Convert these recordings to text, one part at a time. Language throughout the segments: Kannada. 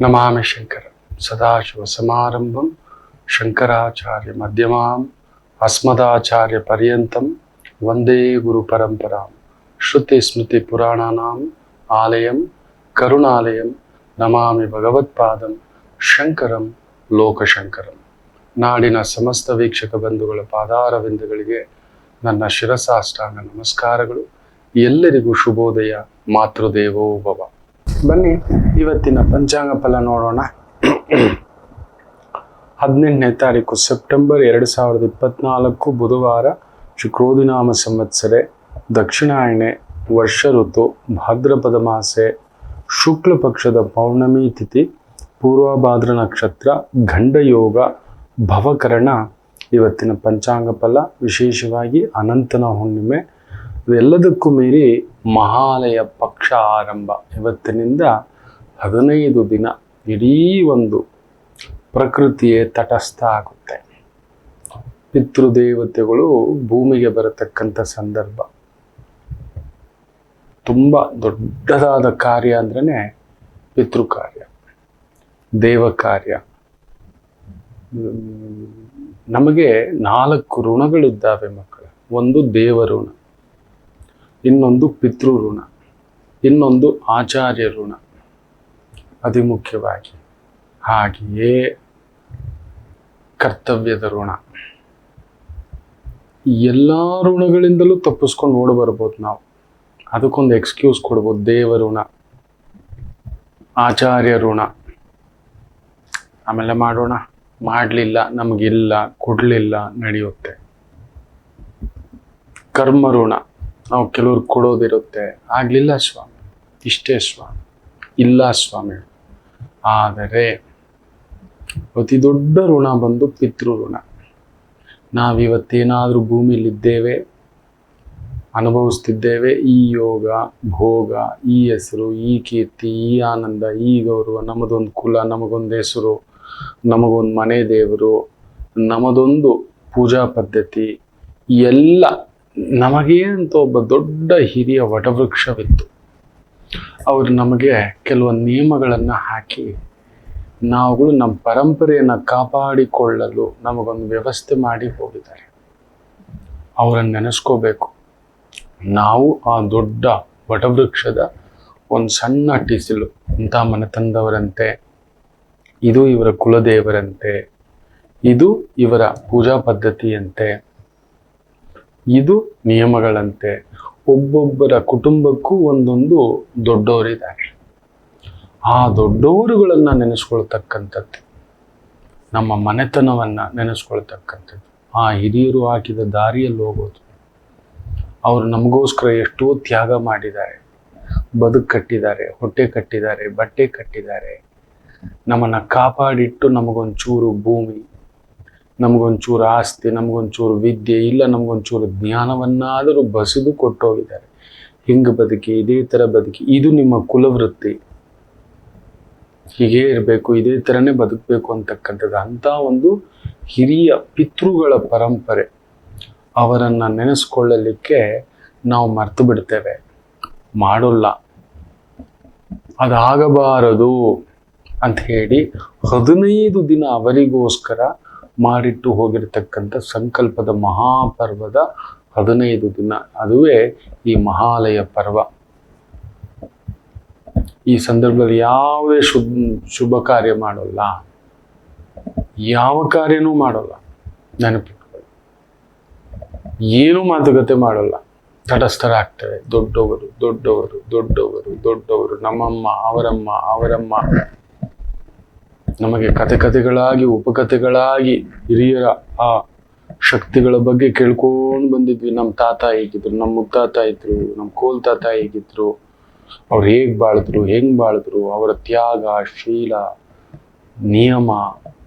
ನಮಾಮಿ ಶಂಕರ ಸದಾಶಿವ ಸಮಾರಂಭಂ ಶಂಕರಾಚಾರ್ಯ ಮಧ್ಯಮಾಂ ಅಸ್ಮದಾಚಾರ್ಯ ಪರ್ಯಂತಂ ವಂದೇ ಗುರು ಪರಂಪರಾಂ ಶ್ರುತಿ ಸ್ಮೃತಿ ಪುರಾಣಾನಾಂ ಆಲಯಂ ಕರುಣಾಲಯಂ ನಮಾಮಿ ಭಗವತ್ಪಾದಂ ಶಂಕರಂ ಲೋಕಶಂಕರಂ. ನಾಡಿನ ಸಮಸ್ತ ವೀಕ್ಷಕ ಬಂಧುಗಳ ಪಾದಾರವಿಂದಗಳಿಗೆ ನನ್ನ ಶಿರಸಾಷ್ಟಾಂಗ ನಮಸ್ಕಾರಗಳು. ಎಲ್ಲರಿಗೂ ಶುಭೋದಯ. ಮಾತೃದೇವೋ ಭವ. ಬನ್ನಿ ಇವತ್ತಿನ ಪಂಚಾಂಗ ಫಲ ನೋಡೋಣ. 18ನೇ ತಾರೀಕು ಸೆಪ್ಟೆಂಬರ್ 2024 ಬುಧವಾರ, ಶುಕ್ರೋದಿನಾಮ ಸಂವತ್ಸರೆ, ದಕ್ಷಿಣಾಯಣೆ, ವರ್ಷ ಋತು, ಭಾದ್ರಪದ ಮಾಸೆ, ಶುಕ್ಲ ಪಕ್ಷದ ಪೌರ್ಣಮಿ ತಿಥಿ, ಪೂರ್ವಭಾದ್ರ ನಕ್ಷತ್ರ, ಗಂಡಯೋಗ, ಭವಕರಣ. ಇವತ್ತಿನ ಪಂಚಾಂಗ ಫಲ ವಿಶೇಷವಾಗಿ ಅನಂತನ ಹುಣ್ಣಿಮೆ. ಇದೆಲ್ಲದಕ್ಕೂ ಮೀರಿ ಮಹಾಲಯ ಪಕ್ಷ ಆರಂಭ. ಇವತ್ತಿನಿಂದ 15 ದಿನ ಇಡೀ ಒಂದು ಪ್ರಕೃತಿಯೇ ತಟಸ್ಥ ಆಗುತ್ತೆ. ಪಿತೃದೇವತೆಗಳು ಭೂಮಿಗೆ ಬರತಕ್ಕಂಥ ಸಂದರ್ಭ. ತುಂಬ ದೊಡ್ಡದಾದ ಕಾರ್ಯ ಅಂದ್ರೆ ಪಿತೃ ಕಾರ್ಯ, ದೇವ ಕಾರ್ಯ. ನಮಗೆ 4 ಋಣಗಳಿದ್ದಾವೆ ಮಕ್ಕಳು. ಒಂದು ದೇವ ಋಣ, ಇನ್ನೊಂದು ಪಿತೃ ಋಣ, ಇನ್ನೊಂದು ಆಚಾರ್ಯ ಋಣ, ಅತಿ ಮುಖ್ಯವಾಗಿ. ಹಾಗೆಯೇ ಕರ್ತವ್ಯದ ಋಣ. ಎಲ್ಲ ಋಣಗಳಿಂದಲೂ ತಪ್ಪಿಸ್ಕೊಂಡು ಓಡಿ ಬರ್ಬೋದು ನಾವು. ಅದಕ್ಕೊಂದು ಎಕ್ಸ್ಕ್ಯೂಸ್ ಕೊಡ್ಬೋದು. ದೇವ ಋಣ, ಆಚಾರ್ಯ ಋಣ, ಆಮೇಲೆ ಮಾಡೋಣ, ಮಾಡಲಿಲ್ಲ, ನಮಗಿಲ್ಲ, ಕೊಡಲಿಲ್ಲ, ನಡೆಯುತ್ತೆ. ಕರ್ಮ ಋಣ, ನಾವು ಕೆಲವ್ರು ಕೊಡೋದಿರುತ್ತೆ, ಆಗಲಿಲ್ಲ ಸ್ವಾಮಿ, ಇಷ್ಟೇ ಸ್ವಾಮಿ, ಇಲ್ಲ ಸ್ವಾಮಿ. ಆದರೆ ಅತಿ ದೊಡ್ಡ ಋಣ ಬಂದು ಪಿತೃ ಋಣ. ನಾವಿವತ್ತೇನಾದರೂ ಭೂಮಿಲಿದ್ದೇವೆ, ಅನುಭವಿಸ್ತಿದ್ದೇವೆ, ಈ ಯೋಗ ಭೋಗ, ಈ ಹೆಸರು, ಈ ಕೀರ್ತಿ, ಈ ಆನಂದ, ಈ ಗೌರವ, ನಮ್ಮದೊಂದು ಕುಲ, ನಮಗೊಂದು ಹೆಸರು, ನಮಗೊಂದು ಮನೆ ದೇವರು, ನಮ್ಮದೊಂದು ಪೂಜಾ ಪದ್ಧತಿ, ಎಲ್ಲ ನಮಗೆ ಅಂತ ಒಬ್ಬ ದೊಡ್ಡ ಹಿರಿಯ ವಟವೃಕ್ಷವಿತ್ತು. ಅವರು ನಮಗೆ ಕೆಲವೊಂದು ನಿಯಮಗಳನ್ನು ಹಾಕಿ ನಾವುಗಳು ನಮ್ಮ ಪರಂಪರೆಯನ್ನು ಕಾಪಾಡಿಕೊಳ್ಳಲು ನಮಗೊಂದು ವ್ಯವಸ್ಥೆ ಮಾಡಿ ಹೋಗಿದ್ದಾರೆ. ಅವರನ್ನು ನೆನೆಸ್ಕೋಬೇಕು. ನಾವು ಆ ದೊಡ್ಡ ವಟವೃಕ್ಷದ ಒಂದು ಸಣ್ಣ ಟಿಸಿಲು. ಇಂಥ ಮನೆ ತಂದವರಂತೆ, ಇದು ಇವರ ಕುಲದೇವರಂತೆ, ಇದು ಇವರ ಪೂಜಾ ಪದ್ಧತಿಯಂತೆ, ಇದು ನಿಯಮಗಳಂತೆ. ಒಬ್ಬೊಬ್ಬರ ಕುಟುಂಬಕ್ಕೂ ಒಂದೊಂದು ದೊಡ್ಡವರಿದ್ದಾರೆ. ಆ ದೊಡ್ಡವರುಗಳನ್ನು ನೆನೆಸ್ಕೊಳ್ತಕ್ಕಂಥದ್ದು, ನಮ್ಮ ಮನೆತನವನ್ನು ನೆನೆಸ್ಕೊಳ್ತಕ್ಕಂಥದ್ದು, ಆ ಹಿರಿಯರು ಹಾಕಿದ ದಾರಿಯಲ್ಲಿ ಹೋಗೋದು. ಅವರು ನಮಗೋಸ್ಕರ ಎಷ್ಟೋ ತ್ಯಾಗ ಮಾಡಿದ್ದಾರೆ, ಬದುಕು ಕಟ್ಟಿದ್ದಾರೆ, ಹೊಟ್ಟೆ ಕಟ್ಟಿದ್ದಾರೆ, ಬಟ್ಟೆ ಕಟ್ಟಿದ್ದಾರೆ. ನಮ್ಮನ್ನು ಕಾಪಾಡಿಟ್ಟು ನಮಗೊಂಚೂರು ಭೂಮಿ, ನಮಗೊಂಚೂರು ಆಸ್ತಿ, ನಮಗೊಂಚೂರು ವಿದ್ಯೆ, ಇಲ್ಲ ನಮಗೊಂಚೂರು ಜ್ಞಾನವನ್ನಾದರೂ ಬಸಿದು ಕೊಟ್ಟೋಗಿದ್ದಾರೆ. ಹಿಂಗೆ ಬದುಕಿ, ಇದೇ ಥರ ಬದುಕಿ, ಇದು ನಿಮ್ಮ ಕುಲವೃತ್ತಿ, ಹೀಗೇ ಇರಬೇಕು, ಇದೇ ಥರನೇ ಬದುಕಬೇಕು ಅಂತಕ್ಕಂಥದ್ದು. ಅಂಥ ಒಂದು ಹಿರಿಯ ಪಿತೃಗಳ ಪರಂಪರೆ. ಅವರನ್ನು ನೆನೆಸ್ಕೊಳ್ಳಲಿಕ್ಕೆ ನಾವು ಮರ್ತು ಬಿಡ್ತೇವೆ, ಮಾಡೋಲ್ಲ. ಅದಾಗಬಾರದು ಅಂತ ಹೇಳಿ 15 ದಿನ ಅವರಿಗೋಸ್ಕರ ಮಾಡಿಟ್ಟು ಹೋಗಿರ್ತಕ್ಕಂಥ ಸಂಕಲ್ಪದ ಮಹಾಪರ್ವದ 15 ದಿನ, ಅದುವೇ ಈ ಮಹಾಲಯ ಪರ್ವ. ಈ ಸಂದರ್ಭದಲ್ಲಿ ಯಾವುದೇ ಶುಭ ಕಾರ್ಯ ಮಾಡೋಲ್ಲ, ಯಾವ ಕಾರ್ಯನೂ ಮಾಡೋಲ್ಲ. ನೆನಪಿಟ್ಕೊಳ್ಳಿ, ಏನೂ ಮಾತುಕತೆ ಮಾಡೋಲ್ಲ. ತಟಸ್ಥರಾಗ್ತೇವೆ. ದೊಡ್ಡವರು ದೊಡ್ಡವರು ದೊಡ್ಡವರು ದೊಡ್ಡವರು, ನಮ್ಮಮ್ಮ, ಅವರಮ್ಮ, ಅವರಮ್ಮ. ನಮಗೆ ಕಥೆಗಳಾಗಿ, ಉಪಕಥೆಗಳಾಗಿ ಹಿರಿಯರ ಆ ಶಕ್ತಿಗಳ ಬಗ್ಗೆ ಕೇಳ್ಕೊಂಡು ಬಂದಿದ್ವಿ. ನಮ್ಮ ತಾತ ಹೇಗಿದ್ರು, ನಮ್ಮ ಮುತ್ತಾತ ಇದ್ರು, ನಮ್ಮ ಕೋಲ್ ತಾತ ಹೇಗಿದ್ರು, ಅವ್ರು ಹೇಗೆ ಬಾಳಿದ್ರು, ಹೆಂಗೆ ಬಾಳಿದ್ರು, ಅವರ ತ್ಯಾಗ, ಶೀಲ, ನಿಯಮ,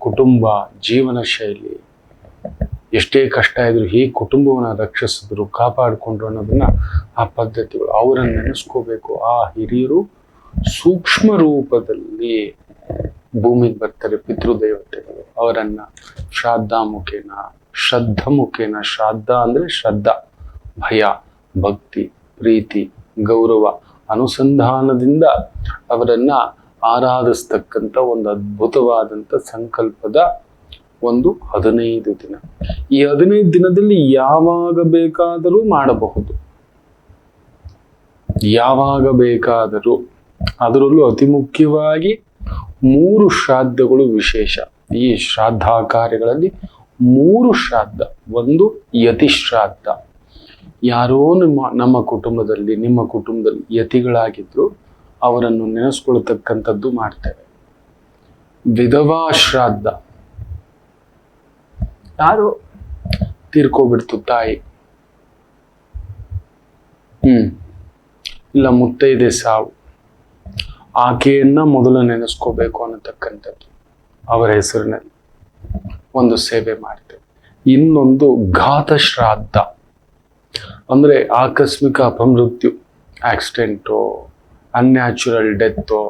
ಕುಟುಂಬ, ಜೀವನ ಶೈಲಿ, ಎಷ್ಟೇ ಕಷ್ಟ ಇದ್ರು ಹೇಗೆ ಕುಟುಂಬವನ್ನು ರಕ್ಷಿಸಿದ್ರು, ಕಾಪಾಡಿಕೊಂಡ್ರು ಅನ್ನೋದನ್ನ ಆ ಪದ್ಧತಿಗಳು. ಅವರನ್ನು ನೆನೆಸ್ಕೋಬೇಕು. ಆ ಹಿರಿಯರು ಸೂಕ್ಷ್ಮ ರೂಪದಲ್ಲಿ ಭೂಮಿಗೆ ಬರ್ತಾರೆ, ಪಿತೃದೇವತೆಗಳು. ಅವರನ್ನ ಶ್ರಾದ್ದ ಮುಖೇನ, ಶ್ರದ್ಧ ಮುಖೇನ. ಶ್ರಾದ್ದ ಅಂದ್ರೆ ಶ್ರದ್ಧಾ, ಭಯ, ಭಕ್ತಿ, ಪ್ರೀತಿ, ಗೌರವ, ಅನುಸಂಧಾನದಿಂದ ಅವರನ್ನ ಆರಾಧಿಸ್ತಕ್ಕಂಥ ಒಂದು ಅದ್ಭುತವಾದಂಥ ಸಂಕಲ್ಪದ ಒಂದು 15 ದಿನ. ಈ 15 ದಿನದಲ್ಲಿ ಯಾವಾಗ ಬೇಕಾದರೂ ಮಾಡಬಹುದು, ಯಾವಾಗ ಬೇಕಾದರೂ. ಅದರಲ್ಲೂ ಅತಿ ಮುಖ್ಯವಾಗಿ 3 ಶ್ರಾದ್ದಗಳು ವಿಶೇಷ. ಈ ಶ್ರಾದ್ದ ಕಾರ್ಯಗಳಲ್ಲಿ 3 ಶ್ರಾದ್ದ. ಒಂದು ಯತಿ ಶ್ರಾದ್ದ, ಯಾರೋ ನಮ್ಮ ಕುಟುಂಬದಲ್ಲಿ, ನಿಮ್ಮ ಕುಟುಂಬದಲ್ಲಿ ಯತಿಗಳಾಗಿದ್ರು ಅವರನ್ನು ನೆನೆಸ್ಕೊಳ್ತಕ್ಕಂಥದ್ದು ಮಾಡ್ತೇವೆ. ವಿಧವಾ ಶ್ರಾದ್ದ, ಯಾರು ತೀರ್ಕೋಬಿಡ್ತು ತಾಯಿ, ಇಲ್ಲ ಮುತ್ತೈದೆ ಸಾವು, ಆಕೆಯನ್ನ ಮೊದಲು ನೆನೆಸ್ಕೋಬೇಕು ಅನ್ನತಕ್ಕಂಥದ್ದು, ಅವರ ಹೆಸರಿನಲ್ಲಿ ಒಂದು ಸೇವೆ ಮಾಡ್ತೇವೆ. ಇನ್ನೊಂದು ಘಾತ ಶ್ರಾದ್ದ, ಅಂದ್ರೆ ಆಕಸ್ಮಿಕ ಅಪಮೃತ್ಯು, ಆಕ್ಸಿಡೆಂಟು, ಅನ್ಯಾಚುರಲ್ ಡೆತ್ತು,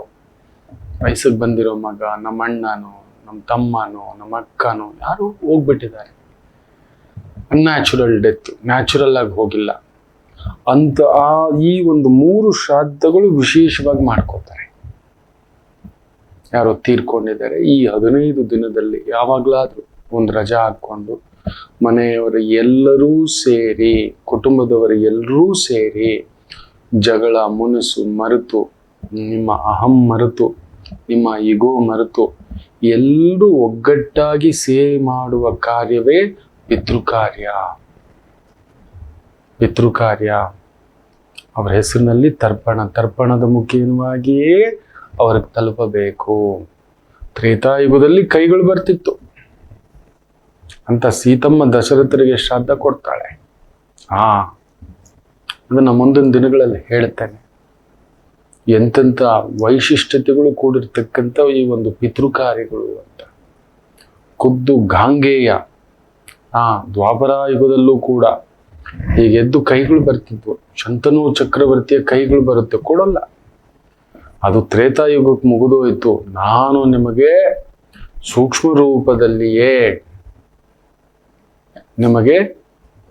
ವಯಸ್ಸಿಗೆ ಬಂದಿರೋ ಮಗ, ನಮ್ಮ ಅಣ್ಣನೋ, ನಮ್ಮ ತಮ್ಮನೋ, ನಮ್ಮ ಅಕ್ಕನೋ ಯಾರು ಹೋಗ್ಬಿಟ್ಟಿದ್ದಾರೆ, ಅನ್ಯಾಚುರಲ್ ಡೆತ್, ನ್ಯಾಚುರಲ್ ಆಗಿ ಹೋಗಿಲ್ಲ ಅಂತ ಈ ಒಂದು 3 ಶ್ರಾದ್ದಗಳು ವಿಶೇಷವಾಗಿ ಮಾಡ್ಕೋತಾರೆ. ಯಾರೋ ತೀರ್ಕೊಂಡಿದ್ದಾರೆ, ಈ 15 ದಿನದಲ್ಲಿ ಯಾವಾಗ್ಲಾದ್ರೂ ಒಂದು ರಜಾ ಹಾಕೊಂಡು ಮನೆಯವರು ಎಲ್ಲರೂ ಸೇರಿ, ಕುಟುಂಬದವರು ಎಲ್ಲರೂ ಸೇರಿ, ಜಗಳ ಮುನಸು ಮರೆತು, ನಿಮ್ಮ ಅಹಂ ಮರೆತು, ನಿಮ್ಮ ಇಗೋ ಮರೆತು, ಎಲ್ಲರೂ ಒಗ್ಗಟ್ಟಾಗಿ ಸೇವೆ ಮಾಡುವ ಕಾರ್ಯವೇ ಪಿತೃಕಾರ್ಯ. ಪಿತೃಕಾರ್ಯ ಅವರ ಹೆಸರಿನಲ್ಲಿ ತರ್ಪಣದ ಮುಖೇನವಾಗಿಯೇ ಅವ್ರಿಗೆ ತಲುಪಬೇಕು. ತ್ರೇತಾಯುಗದಲ್ಲಿ ಕೈಗಳು ಬರ್ತಿತ್ತು ಅಂತ ಸೀತಮ್ಮ ದಶರಥರಿಗೆ ಶ್ರಾದ್ದ ಕೊಡ್ತಾಳೆ. ಅದನ್ನ ಮುಂದಿನ ದಿನಗಳಲ್ಲಿ ಹೇಳ್ತೇನೆ. ಎಂತೆಂಥ ವೈಶಿಷ್ಟ್ಯತೆಗಳು ಕೂಡಿರ್ತಕ್ಕಂಥ ಈ ಒಂದು ಪಿತೃಕಾರ್ಯಗಳು ಅಂತ. ಖುದ್ದು ಗಾಂಗೇಯ ದ್ವಾಪರ ಯುಗದಲ್ಲೂ ಕೂಡ ಹೀಗೆದ್ದು ಕೈಗಳು ಬರ್ತಿದ್ವು. ಶಂತನು ಚಕ್ರವರ್ತಿಯ ಕೈಗಳು ಬರುತ್ತೆ, ಕೊಡಲ್ಲ. ಅದು ತ್ರೇತಾಯುಗಕ್ಕೆ ಮುಗಿದೋಯ್ತು. ನಾನು ನಿಮಗೆ ಸೂಕ್ಷ್ಮ ರೂಪದಲ್ಲಿಯೇ ನಿಮಗೆ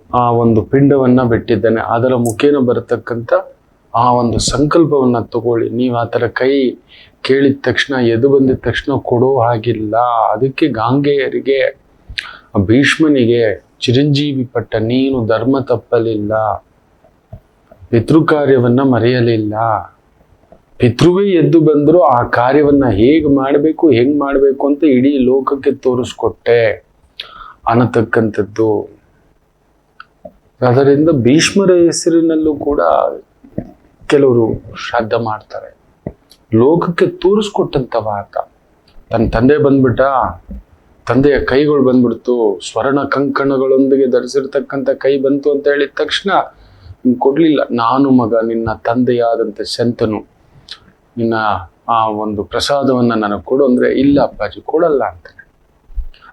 ಆ ಒಂದು ಪಿಂಡವನ್ನ ಬಿಟ್ಟಿದ್ದೇನೆ, ಅದರ ಮುಖೇನ ಬರತಕ್ಕಂಥ ಆ ಒಂದು ಸಂಕಲ್ಪವನ್ನ ತಗೊಳ್ಳಿ. ನೀವು ಆ ಥರ ಕೈ ಕೇಳಿದ ತಕ್ಷಣ, ಎದು ಬಂದಿದ ತಕ್ಷಣ ಕೊಡೋ ಹಾಗಿಲ್ಲ. ಅದಕ್ಕೆ ಗಾಂಗೆಯರಿಗೆ, ಭೀಷ್ಮನಿಗೆ ಚಿರಂಜೀವಿ ಪಟ್ಟ, ನೀನು ಧರ್ಮ ತಪ್ಪಲಿಲ್ಲ, ಪಿತೃಕಾರ್ಯವನ್ನ ಮರೆಯಲಿಲ್ಲ. ಪಿತೃವೇ ಎದ್ದು ಬಂದ್ರು ಆ ಕಾರ್ಯವನ್ನ ಹೇಗೆ ಮಾಡಬೇಕು, ಹೆಂಗ್ ಮಾಡಬೇಕು ಅಂತ ಇಡೀ ಲೋಕಕ್ಕೆ ತೋರಿಸ್ಕೊಟ್ಟೆ ಅನ್ನತಕ್ಕಂಥದ್ದು. ಅದರಿಂದ ಭೀಷ್ಮರ ಹೆಸರಿನಲ್ಲೂ ಕೂಡ ಕೆಲವರು ಶ್ರಾದ್ದ ಮಾಡ್ತಾರೆ. ಲೋಕಕ್ಕೆ ತೋರಿಸ್ಕೊಟ್ಟಂತವ ಆತ. ತನ್ನ ತಂದೆ ಬಂದ್ಬಿಟ್ಟ, ತಂದೆಯ ಕೈಗಳು ಬಂದ್ಬಿಡ್ತು, ಸ್ವರ್ಣ ಕಂಕಣಗಳೊಂದಿಗೆ ಧರಿಸಿರ್ತಕ್ಕಂಥ ಕೈ ಬಂತು ಅಂತ ಹೇಳಿದ ತಕ್ಷಣ ಕೊಡ್ಲಿಲ್ಲ. ನಾನು ಮಗ, ನಿನ್ನ ತಂದೆಯಾದಂಥ ಶಂತನು, ನಿನ್ನ ಆ ಒಂದು ಪ್ರಸಾದವನ್ನ ನನಗೆ ಕೊಡು ಅಂದ್ರೆ, ಇಲ್ಲ ಅಪ್ಪಾಜಿ ಕೊಡಲ್ಲ ಅಂತಾನೆ.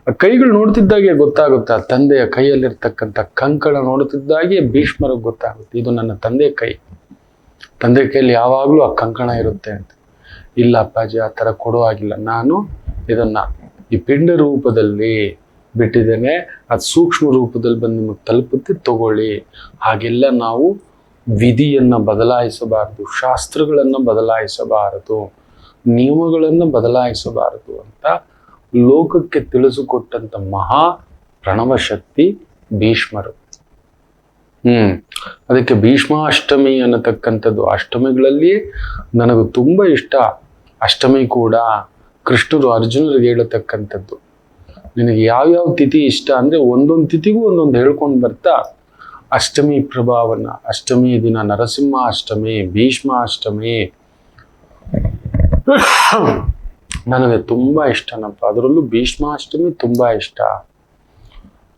ಆ ಕೈಗಳು ನೋಡ್ತಿದ್ದಾಗೆ ಗೊತ್ತಾಗುತ್ತೆ, ಆ ತಂದೆಯ ಕೈಯಲ್ಲಿರ್ತಕ್ಕಂಥ ಕಂಕಣ ನೋಡ್ತಿದ್ದಾಗೆ ಭೀಷ್ಮರಿಗೆ ಗೊತ್ತಾಗುತ್ತೆ, ಇದು ನನ್ನ ತಂದೆಯ ಕೈ, ತಂದೆ ಕೈಯಲ್ಲಿ ಯಾವಾಗ್ಲೂ ಆ ಕಂಕಣ ಇರುತ್ತೆ ಅಂತ. ಇಲ್ಲ ಅಪ್ಪಾಜಿ, ಆ ಥರ ಕೊಡೋ ಆಗಿಲ್ಲ, ನಾನು ಇದನ್ನ ಈ ಪಿಂಡ ರೂಪದಲ್ಲಿ ಬಿಟ್ಟಿದ್ದೇನೆ, ಅದು ಸೂಕ್ಷ್ಮ ರೂಪದಲ್ಲಿ ಬಂದು ನಿಮಗೆ ತಲುಪುತ್ತೆ, ತಗೊಳ್ಳಿ. ಹಾಗೆಲ್ಲ ನಾವು ವಿಧಿಯನ್ನ ಬದಲಾಯಿಸಬಾರದು, ಶಾಸ್ತ್ರಗಳನ್ನ ಬದಲಾಯಿಸಬಾರದು, ನಿಯಮಗಳನ್ನು ಬದಲಾಯಿಸಬಾರದು ಅಂತ ಲೋಕಕ್ಕೆ ತಿಳಿಸಿಕೊಟ್ಟಂತ ಮಹಾ ಪ್ರಣವ ಶಕ್ತಿ ಭೀಷ್ಮರು. ಅದಕ್ಕೆ ಭೀಷ್ಮಾಷ್ಟಮಿ ಅನ್ನತಕ್ಕಂಥದ್ದು, ಅಷ್ಟಮಿಗಳಲ್ಲಿ ನನಗೆ ತುಂಬಾ ಇಷ್ಟ. ಅಷ್ಟಮಿ ಕೂಡ ಕೃಷ್ಣರು ಅರ್ಜುನರಿಗೆ ಹೇಳತಕ್ಕಂಥದ್ದು. ನಿನಗೆ ಯಾವ್ಯಾವ ತಿಥಿ ಇಷ್ಟ ಅಂದ್ರೆ ಒಂದೊಂದು ತಿಥಿಗೂ ಒಂದೊಂದು ಹೇಳ್ಕೊಂಡು ಬರ್ತಾ ಅಷ್ಟಮಿ ಪ್ರಭಾವನ, ಅಷ್ಟಮಿ ದಿನ ನರಸಿಂಹ ಅಷ್ಟಮಿ, ಭೀಷ್ಮಾಷ್ಟಮಿ ನನಗೆ ತುಂಬಾ ಇಷ್ಟನಪ್ಪ. ಅದರಲ್ಲೂ ಭೀಷ್ಮಾಷ್ಟಮಿ ತುಂಬಾ ಇಷ್ಟ.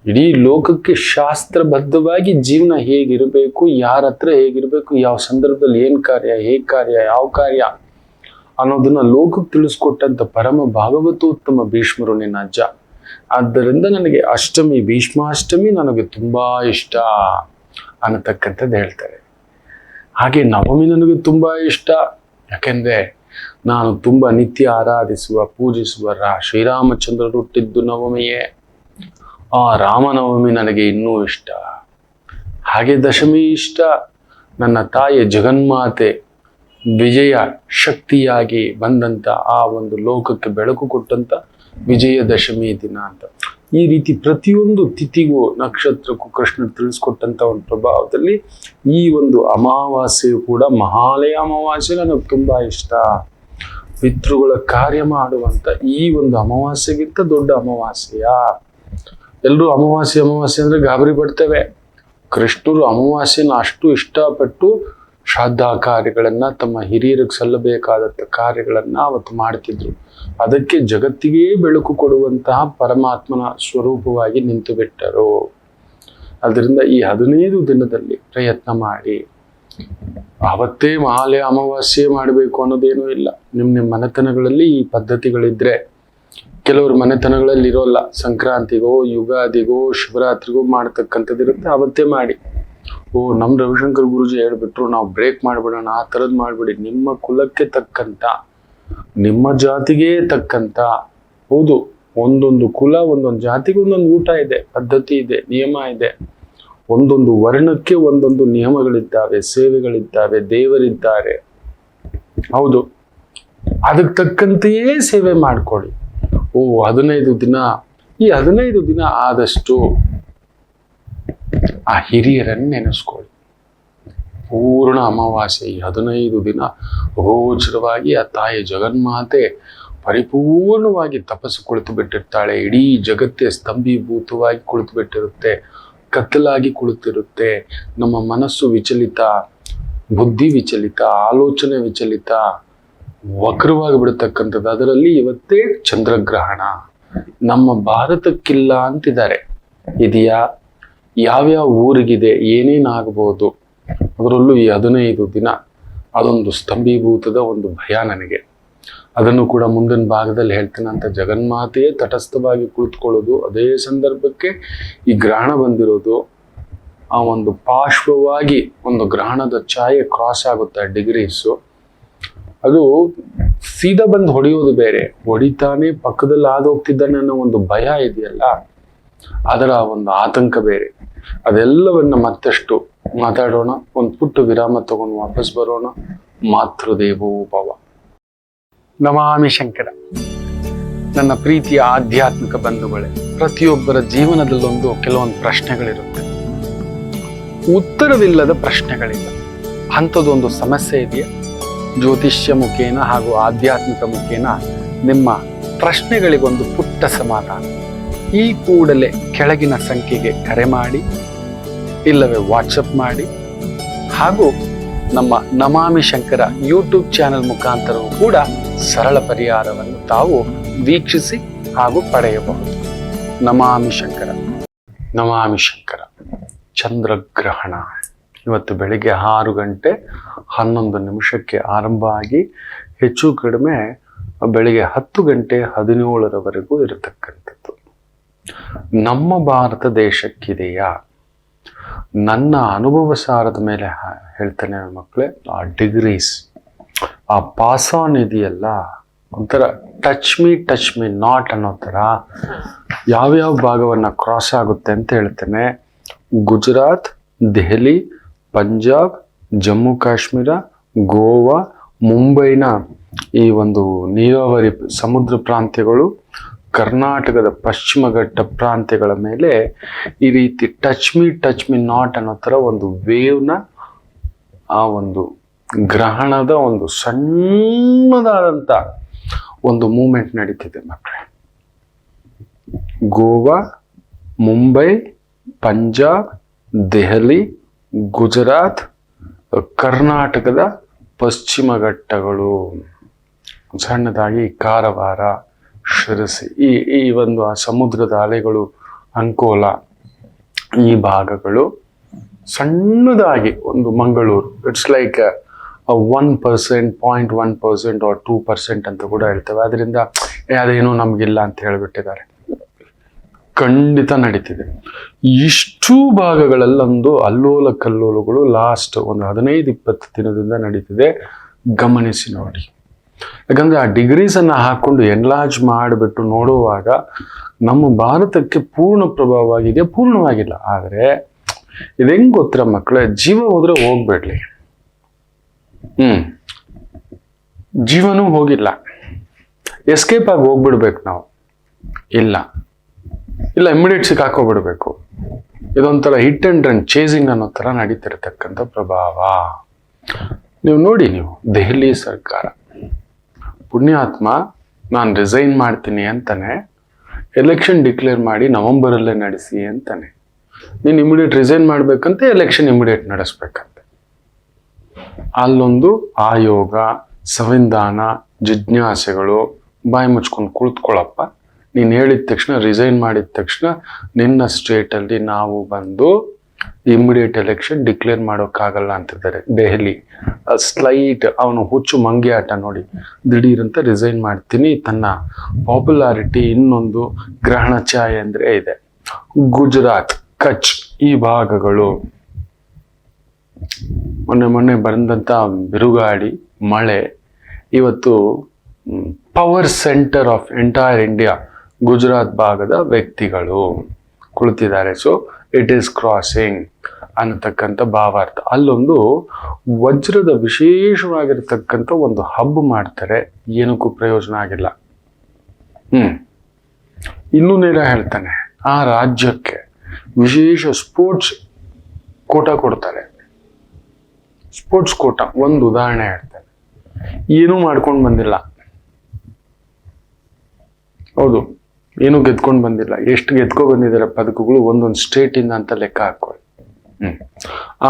ಇಡೀ ಲೋಕಕ್ಕೆ ಶಾಸ್ತ್ರಬದ್ಧವಾಗಿ ಜೀವನ ಹೇಗಿರಬೇಕು, ಯಾರ ಹತ್ರ ಹೇಗಿರ್ಬೇಕು, ಯಾವ ಸಂದರ್ಭದಲ್ಲಿ ಏನ್ ಕಾರ್ಯ, ಹೇಗ್ ಕಾರ್ಯ, ಯಾವ ಕಾರ್ಯ ಅನ್ನೋದನ್ನ ಲೋಕಕ್ಕೆ ತಿಳಿಸ್ಕೊಟ್ಟಂತ ಪರಮ ಭಾಗವತೋತ್ತಮ ಭೀಷ್ಮರು ನಿನ್ನ ಅಜ್ಜ. ಆದ್ದರಿಂದ ನನಗೆ ಅಷ್ಟಮಿ, ಭೀಷ್ಮಾಷ್ಟಮಿ ನನಗೆ ತುಂಬಾ ಇಷ್ಟ ಅನ್ನತಕ್ಕಂಥದ್ದು ಹೇಳ್ತಾರೆ. ಹಾಗೆ ನವಮಿ ನನಗೆ ತುಂಬಾ ಇಷ್ಟ. ಯಾಕೆಂದ್ರೆ ನಾನು ತುಂಬಾ ನಿತ್ಯ ಆರಾಧಿಸುವ, ಪೂಜಿಸುವ ಶ್ರೀರಾಮಚಂದ್ರರು ಹುಟ್ಟಿದ್ದು ನವಮಿಯೇ. ಆ ರಾಮನವಮಿ ನನಗೆ ಇನ್ನೂ ಇಷ್ಟ. ಹಾಗೆ ದಶಮಿ ಇಷ್ಟ. ನನ್ನ ತಾಯಿ ಜಗನ್ಮಾತೆ ವಿಜಯ ಶಕ್ತಿಯಾಗಿ ಬಂದಂತ ಆ ಒಂದು ಲೋಕಕ್ಕೆ ಬೆಳಕು ಕೊಟ್ಟಂತ ವಿಜಯದಶಮಿ ದಿನ ಅಂತ. ಈ ರೀತಿ ಪ್ರತಿಯೊಂದು ತಿಥಿಗೂ ನಕ್ಷತ್ರಕ್ಕೂ ಕೃಷ್ಣ ತಿಳಿಸ್ಕೊಟ್ಟಂತ ಒಂದು ಪ್ರಭಾವದಲ್ಲಿ ಈ ಒಂದು ಅಮಾವಾಸ್ಯೆಯು ಕೂಡ ಮಹಾಲಯ ಅಮಾವಾಸ್ಯೆ ನನಗೆ ತುಂಬಾ ಇಷ್ಟ. ಪಿತೃಗಳ ಕಾರ್ಯ ಮಾಡುವಂತ ಈ ಒಂದು ಅಮಾವಾಸ್ಯೆಗಿಂತ ದೊಡ್ಡ ಅಮಾವಾಸ್ಯೆಯ? ಎಲ್ಲರೂ ಅಮಾವಾಸ್ಯೆ ಅಂದ್ರೆ ಗಾಬರಿ ಪಡ್ತೇವೆ. ಕೃಷ್ಣರು ಅಮಾವಾಸ್ಯೆನ ಅಷ್ಟು ಇಷ್ಟಪಟ್ಟು ಶ್ರಾದ್ದ ಕಾರ್ಯಗಳನ್ನ, ತಮ್ಮ ಹಿರಿಯರಿಗೆ ಸಲ್ಲಬೇಕಾದಂಥ ಕಾರ್ಯಗಳನ್ನ ಅವತ್ತು ಮಾಡ್ತಿದ್ರು. ಅದಕ್ಕೆ ಜಗತ್ತಿಗೆ ಬೆಳಕು ಕೊಡುವಂತಹ ಪರಮಾತ್ಮನ ಸ್ವರೂಪವಾಗಿ ನಿಂತು ಬಿಟ್ಟರು. ಅದರಿಂದ ಈ 15 ದಿನದಲ್ಲಿ ಪ್ರಯತ್ನ ಮಾಡಿ. ಅವತ್ತೇ ಮಹಾಲಯ ಅಮಾವಾಸ್ಯೆ ಮಾಡಬೇಕು ಅನ್ನೋದೇನೂ ಇಲ್ಲ. ನಿಮ್ಮ ಮನೆತನಗಳಲ್ಲಿ ಈ ಪದ್ಧತಿಗಳಿದ್ರೆ, ಕೆಲವರು ಮನೆತನಗಳಲ್ಲಿ ಇರೋಲ್ಲ, ಸಂಕ್ರಾಂತಿಗೋ ಯುಗಾದಿಗೋ ಶಿವರಾತ್ರಿಗೋ ಮಾಡ್ತಕ್ಕಂಥದ್ದಿರುತ್ತೆ, ಅವತ್ತೇ ಮಾಡಿ. ನಮ್ಮ ರವಿಶಂಕರ್ ಗುರುಜಿ ಹೇಳ್ಬಿಟ್ರು ನಾವು ಬ್ರೇಕ್ ಮಾಡ್ಬಿಡೋಣ, ಆ ಥರದ್ದು ಮಾಡ್ಬಿಡಿ. ನಿಮ್ಮ ಕುಲಕ್ಕೆ ತಕ್ಕಂತ, ನಿಮ್ಮ ಜಾತಿಗೆ ತಕ್ಕಂತ, ಹೌದು, ಒಂದೊಂದು ಕುಲ ಒಂದೊಂದು ಜಾತಿಗೆ ಒಂದೊಂದು ಊಟ ಇದೆ, ಪದ್ಧತಿ ಇದೆ, ನಿಯಮ ಇದೆ. ಒಂದೊಂದು ವರ್ಣಕ್ಕೆ ಒಂದೊಂದು ನಿಯಮಗಳಿದ್ದಾವೆ, ಸೇವೆಗಳಿದ್ದಾವೆ, ದೇವರಿದ್ದಾರೆ. ಹೌದು, ಅದಕ್ಕೆ ತಕ್ಕಂತೆಯೇ ಸೇವೆ ಮಾಡ್ಕೊಳ್ಳಿ. 15 ದಿನ, ಈ 15 ದಿನ ಆದಷ್ಟು ಆ ಹಿರಿಯರನ್ನು ನೆನೆಸ್ಕೊಳ್ಳಿ. ಪೂರ್ಣ ಅಮಾವಾಸ್ಯೆ ಈ 15 ದಿನ ಗೋಚರವಾಗಿ ಆ ತಾಯಿ ಜಗನ್ಮಾತೆ ಪರಿಪೂರ್ಣವಾಗಿ ತಪಸ್ಸು ಕುಳಿತು ಬಿಟ್ಟಿರ್ತಾಳೆ. ಇಡೀ ಜಗತ್ತೇ ಸ್ತಂಭೀಭೂತವಾಗಿ ಕುಳಿತು ಬಿಟ್ಟಿರುತ್ತೆ, ಕತ್ತಲಾಗಿ ಕುಳಿತಿರುತ್ತೆ. ನಮ್ಮ ಮನಸ್ಸು ವಿಚಲಿತ, ಬುದ್ಧಿ ವಿಚಲಿತ, ಆಲೋಚನೆ ವಿಚಲಿತ, ವಕ್ರವಾಗಿ ಬಿಡತಕ್ಕಂಥದ್ದು. ಅದರಲ್ಲಿ ಇವತ್ತೇ ಚಂದ್ರಗ್ರಹಣ. ನಮ್ಮ ಭಾರತಕ್ಕಿಲ್ಲ ಅಂತಿದ್ದಾರೆ, ಇದೆಯಾ? ಯಾವ್ಯಾವ ಊರಿಗಿದೆ, ಏನೇನಾಗಬಹುದು? ಅದರಲ್ಲೂ ಈ 15 ದಿನ ಅದೊಂದು ಸ್ತಂಭೀಭೂತದ ಒಂದು ಭಯ ನನಗೆ. ಅದನ್ನು ಕೂಡ ಮುಂದಿನ ಭಾಗದಲ್ಲಿ ಹೇಳ್ತೇನೆ ಅಂತ. ಜಗನ್ಮಾತೆಯೇ ತಟಸ್ಥವಾಗಿ ಕುಳಿತುಕೊಳ್ಳೋದು, ಅದೇ ಸಂದರ್ಭಕ್ಕೆ ಈ ಗ್ರಹಣ ಬಂದಿರೋದು, ಆ ಒಂದು ಪಾರ್ಶ್ವವಾಗಿ ಒಂದು ಗ್ರಹಣದ ಛಾಯೆ ಕ್ರಾಸ್ ಆಗುತ್ತೆ ಡಿಗ್ರೀಸು. ಅದು ಸೀದಾ ಬಂದು ಹೊಡೆಯೋದು ಬೇರೆ, ಹೊಡಿತಾನೆ ಪಕ್ಕದಲ್ಲಿ ಆದೋಗ್ತಿದ್ದಾನೆ ಅನ್ನೋ ಒಂದು ಭಯ ಇದೆಯಲ್ಲ, ಅದರ ಒಂದು ಆತಂಕ ಬೇರೆ. ಅದೆಲ್ಲವನ್ನ ಮತ್ತಷ್ಟು ಮಾತಾಡೋಣ. ಒಂದು ಪುಟ್ಟ ವಿರಾಮ ತಗೊಂಡು ವಾಪಸ್ ಬರೋಣ. ಮಾತೃದೇವೋ ಭವ. ನಮಾಮಿ ಶಂಕರ. ನನ್ನ ಪ್ರೀತಿಯ ಆಧ್ಯಾತ್ಮಿಕ ಬಂಧುಗಳೇ, ಪ್ರತಿಯೊಬ್ಬರ ಜೀವನದಲ್ಲೊಂದು ಕೆಲವೊಂದು ಪ್ರಶ್ನೆಗಳಿರುತ್ತೆ, ಉತ್ತರವಿಲ್ಲದ ಪ್ರಶ್ನೆಗಳಿಲ್ಲ. ಅಂಥದ್ದೊಂದು ಸಮಸ್ಯೆ ಇದೆಯಾ? ಜ್ಯೋತಿಷ್ಯ ಮುಖೇನ ಹಾಗೂ ಆಧ್ಯಾತ್ಮಿಕ ಮುಖೇನ ನಿಮ್ಮ ಪ್ರಶ್ನೆಗಳಿಗೊಂದು ಪುಟ್ಟ ಸಮಾಧಾನ. ಈ ಕೂಡಲೇ ಕೆಳಗಿನ ಸಂಖ್ಯೆಗೆ ಕರೆ ಮಾಡಿ, ಇಲ್ಲವೇ ವಾಟ್ಸಪ್ ಮಾಡಿ, ಹಾಗೂ ನಮ್ಮ ನಮಾಮಿ ಶಂಕರ ಯೂಟ್ಯೂಬ್ ಚಾನೆಲ್ ಮುಖಾಂತರವೂ ಕೂಡ ಸರಳ ಪರಿಹಾರವನ್ನು ತಾವು ವೀಕ್ಷಿಸಿ ಹಾಗೂ ಪಡೆಯಬಹುದು. ನಮಾಮಿ ಶಂಕರ. ನಮಾಮಿ ಶಂಕರ. ಚಂದ್ರಗ್ರಹಣ ಇವತ್ತು ಬೆಳಿಗ್ಗೆ 6:11 ಆರಂಭ ಆಗಿ ಹೆಚ್ಚು ಕಡಿಮೆ ಬೆಳಿಗ್ಗೆ 10:17 ಇರತಕ್ಕಂಥದ್ದು. ನಮ್ಮ ಭಾರತ ದೇಶಕ್ಕಿದೆಯಾ? ನನ್ನ ಅನುಭವ ಸಾರದ ಮೇಲೆ ಹೇಳ್ತೇನೆ ಮಕ್ಕಳೇ, ಆ ಡಿಗ್ರೀಸ್, ಆ ಪಾಸ್ ಆನ್ ಇದೆಯಲ್ಲ, ಒಂಥರ ಟಚ್ ಮೀ ನಾಟ್ ಅನ್ನೋ ಥರ ಯಾವ್ಯಾವ ಭಾಗವನ್ನು ಕ್ರಾಸ್ ಆಗುತ್ತೆ ಅಂತ ಹೇಳ್ತೇನೆ. ಗುಜರಾತ್, ದೆಹಲಿ, ಪಂಜಾಬ್, ಜಮ್ಮು ಕಾಶ್ಮೀರ, ಗೋವಾ, ಮುಂಬೈನ ಈ ಒಂದು ನೀರಾವರಿ ಸಮುದ್ರ ಪ್ರಾಂತ್ಯಗಳು, ಕರ್ನಾಟಕದ ಪಶ್ಚಿಮ ಘಟ್ಟ ಪ್ರಾಂತ್ಯಗಳ ಮೇಲೆ ಈ ರೀತಿ ಟಚ್ ಮೀ ನಾಟ್ ಅನ್ನೋ ಥರ ಒಂದು ವೇವ್ನ, ಆ ಒಂದು ಗ್ರಹಣದ ಒಂದು ಸಣ್ಣದಾದಂಥ ಒಂದು ಮೂಮೆಂಟ್ ನಡೀತಿದೆ ಮಕ್ಕಳೇ. ಗೋವಾ, ಮುಂಬೈ, ಪಂಜಾಬ್, ದೆಹಲಿ, ಗುಜರಾತ್, ಕರ್ನಾಟಕದ ಪಶ್ಚಿಮ ಘಟ್ಟಗಳು, ಸಣ್ಣದಾಗಿ ಕಾರವಾರ, ಶಿರಸಿ, ಈ ಒಂದು ಆ ಸಮುದ್ರದ ಅಲೆಗಳು, ಅಂಕೋಲ, ಈ ಭಾಗಗಳು ಸಣ್ಣದಾಗಿ ಒಂದು ಮಂಗಳೂರು, ಇಟ್ಸ್ ಲೈಕ್ 1%, 0.1% or 2% ಅಂತ ಕೂಡ ಹೇಳ್ತೇವೆ. ಅದರಿಂದ ಅದೇನೋ ನಮಗಿಲ್ಲ ಅಂತ ಹೇಳಿಬಿಟ್ಟಿದ್ದಾರೆ. ಖಂಡಿತ ನಡೀತಿದೆ. ಇಷ್ಟು ಭಾಗಗಳಲ್ಲೊಂದು ಅಲ್ಲೋಲ ಕಲ್ಲೋಲಗಳು ಲಾಸ್ಟ್ ಒಂದು 15-20 ದಿನದಿಂದ ನಡೀತಿದೆ. ಗಮನಿಸಿ ನೋಡಿ. ಯಾಕಂದ್ರೆ ಆ ಡಿಗ್ರೀಸನ್ನು ಹಾಕೊಂಡು ಎನ್ಲಾರ್ಜ್ ಮಾಡಿಬಿಟ್ಟು ನೋಡುವಾಗ ನಮ್ಮ ಭಾರತಕ್ಕೆ ಪೂರ್ಣ ಪ್ರಭಾವವಾಗಿದೆ, ಪೂರ್ಣವಾಗಿಲ್ಲ. ಆದರೆ ಇದು ಹೆಂಗ್ ಗೊತ್ತಿರ ಮಕ್ಕಳೇ, ಜೀವ ಹೋದ್ರೆ ಹೋಗ್ಬೇಡ್ಲಿ. ಜೀವನೂ ಹೋಗಿಲ್ಲ, ಎಸ್ಕೇಪ್ ಆಗಿ ಹೋಗ್ಬಿಡ್ಬೇಕು ನಾವು. ಇಲ್ಲ ಇಲ್ಲ ಇಮಿಡಿಯೇಟ್ ಸಿಕ್ಕಾಕೋಬಿಡ್ಬೇಕು. ಇದೊಂಥರ ಹಿಟ್ ಅಂಡ್ ರನ್ ಚೇಸಿಂಗ್ ಅನ್ನೋ ಥರ ನಡೀತಿರ್ತಕ್ಕಂಥ ಪ್ರಭಾವ. ನೀವು ನೋಡಿ, ನೀವು ದೆಹಲಿ ಸರ್ಕಾರ ಪುಣ್ಯಾತ್ಮ ನಾನು ರಿಸೈನ್ ಮಾಡ್ತೀನಿ ಅಂತಾನೆ ಎಲೆಕ್ಷನ್ ಡಿಕ್ಲೇರ್ ಮಾಡಿ ನವೆಂಬರಲ್ಲೇ ನಡೆಸಿ ಅಂತಾನೆ. ನೀನು ಇಮಿಡಿಯೇಟ್ ರಿಸೈನ್ ಮಾಡ್ಬೇಕಂತ ಎಲೆಕ್ಷನ್ ಇಮಿಡಿಯೇಟ್ ನಡೆಸ್ಬೇಕಂತೆ. ಅಲ್ಲೊಂದು ಆಯೋಗ, ಸಂವಿಧಾನ, ಜಿಜ್ಞಾಸೆಗಳು ಬಾಯಿ ಮುಚ್ಕೊಂಡು ಕುಳಿತುಕೊಳ್ಳಪ್ಪ. ನೀನು ಹೇಳಿದ ತಕ್ಷಣ, ರಿಸೈನ್ ಮಾಡಿದ ತಕ್ಷಣ ನಿನ್ನ ಸ್ಟೇಟಲ್ಲಿ ನಾವು ಬಂದು ಇಮಿಡಿಯೇಟ್ ಎಲೆಕ್ಷನ್ ಡಿಕ್ಲೇರ್ ಮಾಡೋಕ್ಕಾಗಲ್ಲ ಅಂತಿದ್ದಾರೆ. ದೆಹಲಿ ಸ್ಲೈಟ್ ಅವನು ಹುಚ್ಚು ಮಂಗಿ ಆಟ ನೋಡಿ, ದಿಢೀರಂತ ರಿಸೈನ್ ಮಾಡ್ತೀನಿ. ತನ್ನ ಪಾಪ್ಯುಲಾರಿಟಿ ಇನ್ನೊಂದು ಗ್ರಹಣ ಛಾಯೆ ಅಂದರೆ ಇದೆ. ಗುಜರಾತ್, ಕಚ್ ಈ ಭಾಗಗಳು ಮೊನ್ನೆ ಬಂದಂಥ ಬಿರುಗಾಳಿ ಮಳೆ ಇವತ್ತು power centre of entire India Gujarat ಭಾಗದ ವ್ಯಕ್ತಿಗಳು ಕುಳಿತಿದ್ದಾರೆ. ಸೊ ಇಟ್ ಈಸ್ ಕ್ರಾಸಿಂಗ್ ಅನ್ನತಕ್ಕಂಥ ಭಾವಾರ್ಥ. ಅಲ್ಲೊಂದು ವಜ್ರದ ವಿಶೇಷವಾಗಿರ್ತಕ್ಕಂಥ ಒಂದು ಹಬ್ ಮಾಡ್ತಾರೆ, ಏನಕ್ಕೂ ಪ್ರಯೋಜನ ಆಗಿಲ್ಲ. ಇನ್ನೂ ನೇರ ಹೇಳ್ತಾನೆ, ಆ ರಾಜ್ಯಕ್ಕೆ ವಿಶೇಷ ಸ್ಪೋರ್ಟ್ಸ್ ಕೋಟಾ ಕೊಡ್ತಾರೆ. ಸ್ಪೋರ್ಟ್ಸ್ ಕೋಟಾ ಒಂದು ಉದಾಹರಣೆ ಹೇಳ್ತಾನೆ. ಏನೂ ಮಾಡ್ಕೊಂಡು ಬಂದಿಲ್ಲ, ಹೌದು, ಏನು ಗೆದ್ಕೊಂಡು ಬಂದಿಲ್ಲ. ಎಷ್ಟು ಗೆದ್ಕೊ ಬಂದಿದ್ದಾರೆ ಪದಕಗಳು ಒಂದೊಂದು ಸ್ಟೇಟಿಂದ ಅಂತ ಲೆಕ್ಕ ಹಾಕೊಳ್ಳಿ.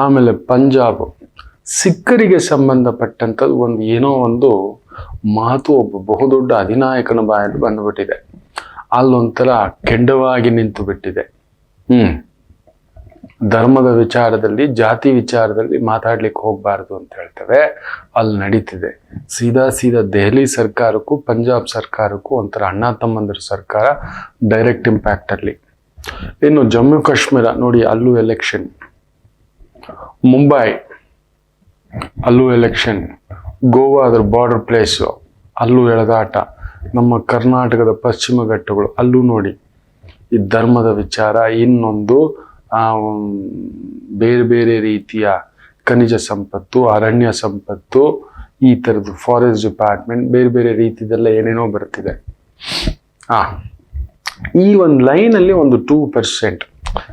ಆಮೇಲೆ ಪಂಜಾಬ್, ಸಿಖ್ಖರಿಗೆ ಸಂಬಂಧಪಟ್ಟಂಥದ್ದು ಒಂದು ಏನೋ ಒಂದು ಮಾತು ಒಬ್ಬ ಬಹುದೊಡ್ಡ ಅಧಿನಾಯಕನ ಬಾಯಲ್ಲಿ ಬಂದ್ಬಿಟ್ಟಿದೆ. ಅಲ್ಲೊಂಥರ ಕೆಂಡವಾಗಿ ನಿಂತು ಬಿಟ್ಟಿದೆ. ಧರ್ಮದ ವಿಚಾರದಲ್ಲಿ, ಜಾತಿ ವಿಚಾರದಲ್ಲಿ ಮಾತಾಡ್ಲಿಕ್ಕೆ ಹೋಗ್ಬಾರ್ದು ಅಂತ ಹೇಳ್ತೇವೆ. ಅಲ್ಲಿ ನಡೀತಿದೆ. ಸೀದಾ ದೆಹಲಿ ಸರ್ಕಾರಕ್ಕೂ ಪಂಜಾಬ್ ಸರ್ಕಾರಕ್ಕೂ ಒಂಥರ ಅಣ್ಣ ತಮ್ಮಂದಿರ ಸರ್ಕಾರ, ಡೈರೆಕ್ಟ್ ಇಂಪ್ಯಾಕ್ಟ್ ಅಲ್ಲಿ. ಇನ್ನು ಜಮ್ಮು ಕಾಶ್ಮೀರ ನೋಡಿ, ಅಲ್ಲೂ ಎಲೆಕ್ಷನ್. ಮುಂಬೈ ಅಲ್ಲೂ ಎಲೆಕ್ಷನ್. ಗೋವಾ ಅದ್ರ ಬಾರ್ಡರ್ ಪ್ಲೇಸು, ಅಲ್ಲೂ ಎಳೆದಾಟ. ನಮ್ಮ ಕರ್ನಾಟಕದ ಪಶ್ಚಿಮ ಘಟ್ಟಗಳು ಅಲ್ಲೂ ನೋಡಿ ಈ ಧರ್ಮದ ವಿಚಾರ. ಇನ್ನೊಂದು ಬೇರೆ ಬೇರೆ ರೀತಿಯ ಖನಿಜ ಸಂಪತ್ತು, ಅರಣ್ಯ ಸಂಪತ್ತು, ಈ ಥರದ್ದು ಫಾರೆಸ್ಟ್ ಡಿಪಾರ್ಟ್ಮೆಂಟ್, ಬೇರೆ ಬೇರೆ ರೀತಿದೆಲ್ಲ ಏನೇನೋ ಬರ್ತಿದೆ. ಈ ಒಂದು ಲೈನಲ್ಲಿ ಒಂದು 2%.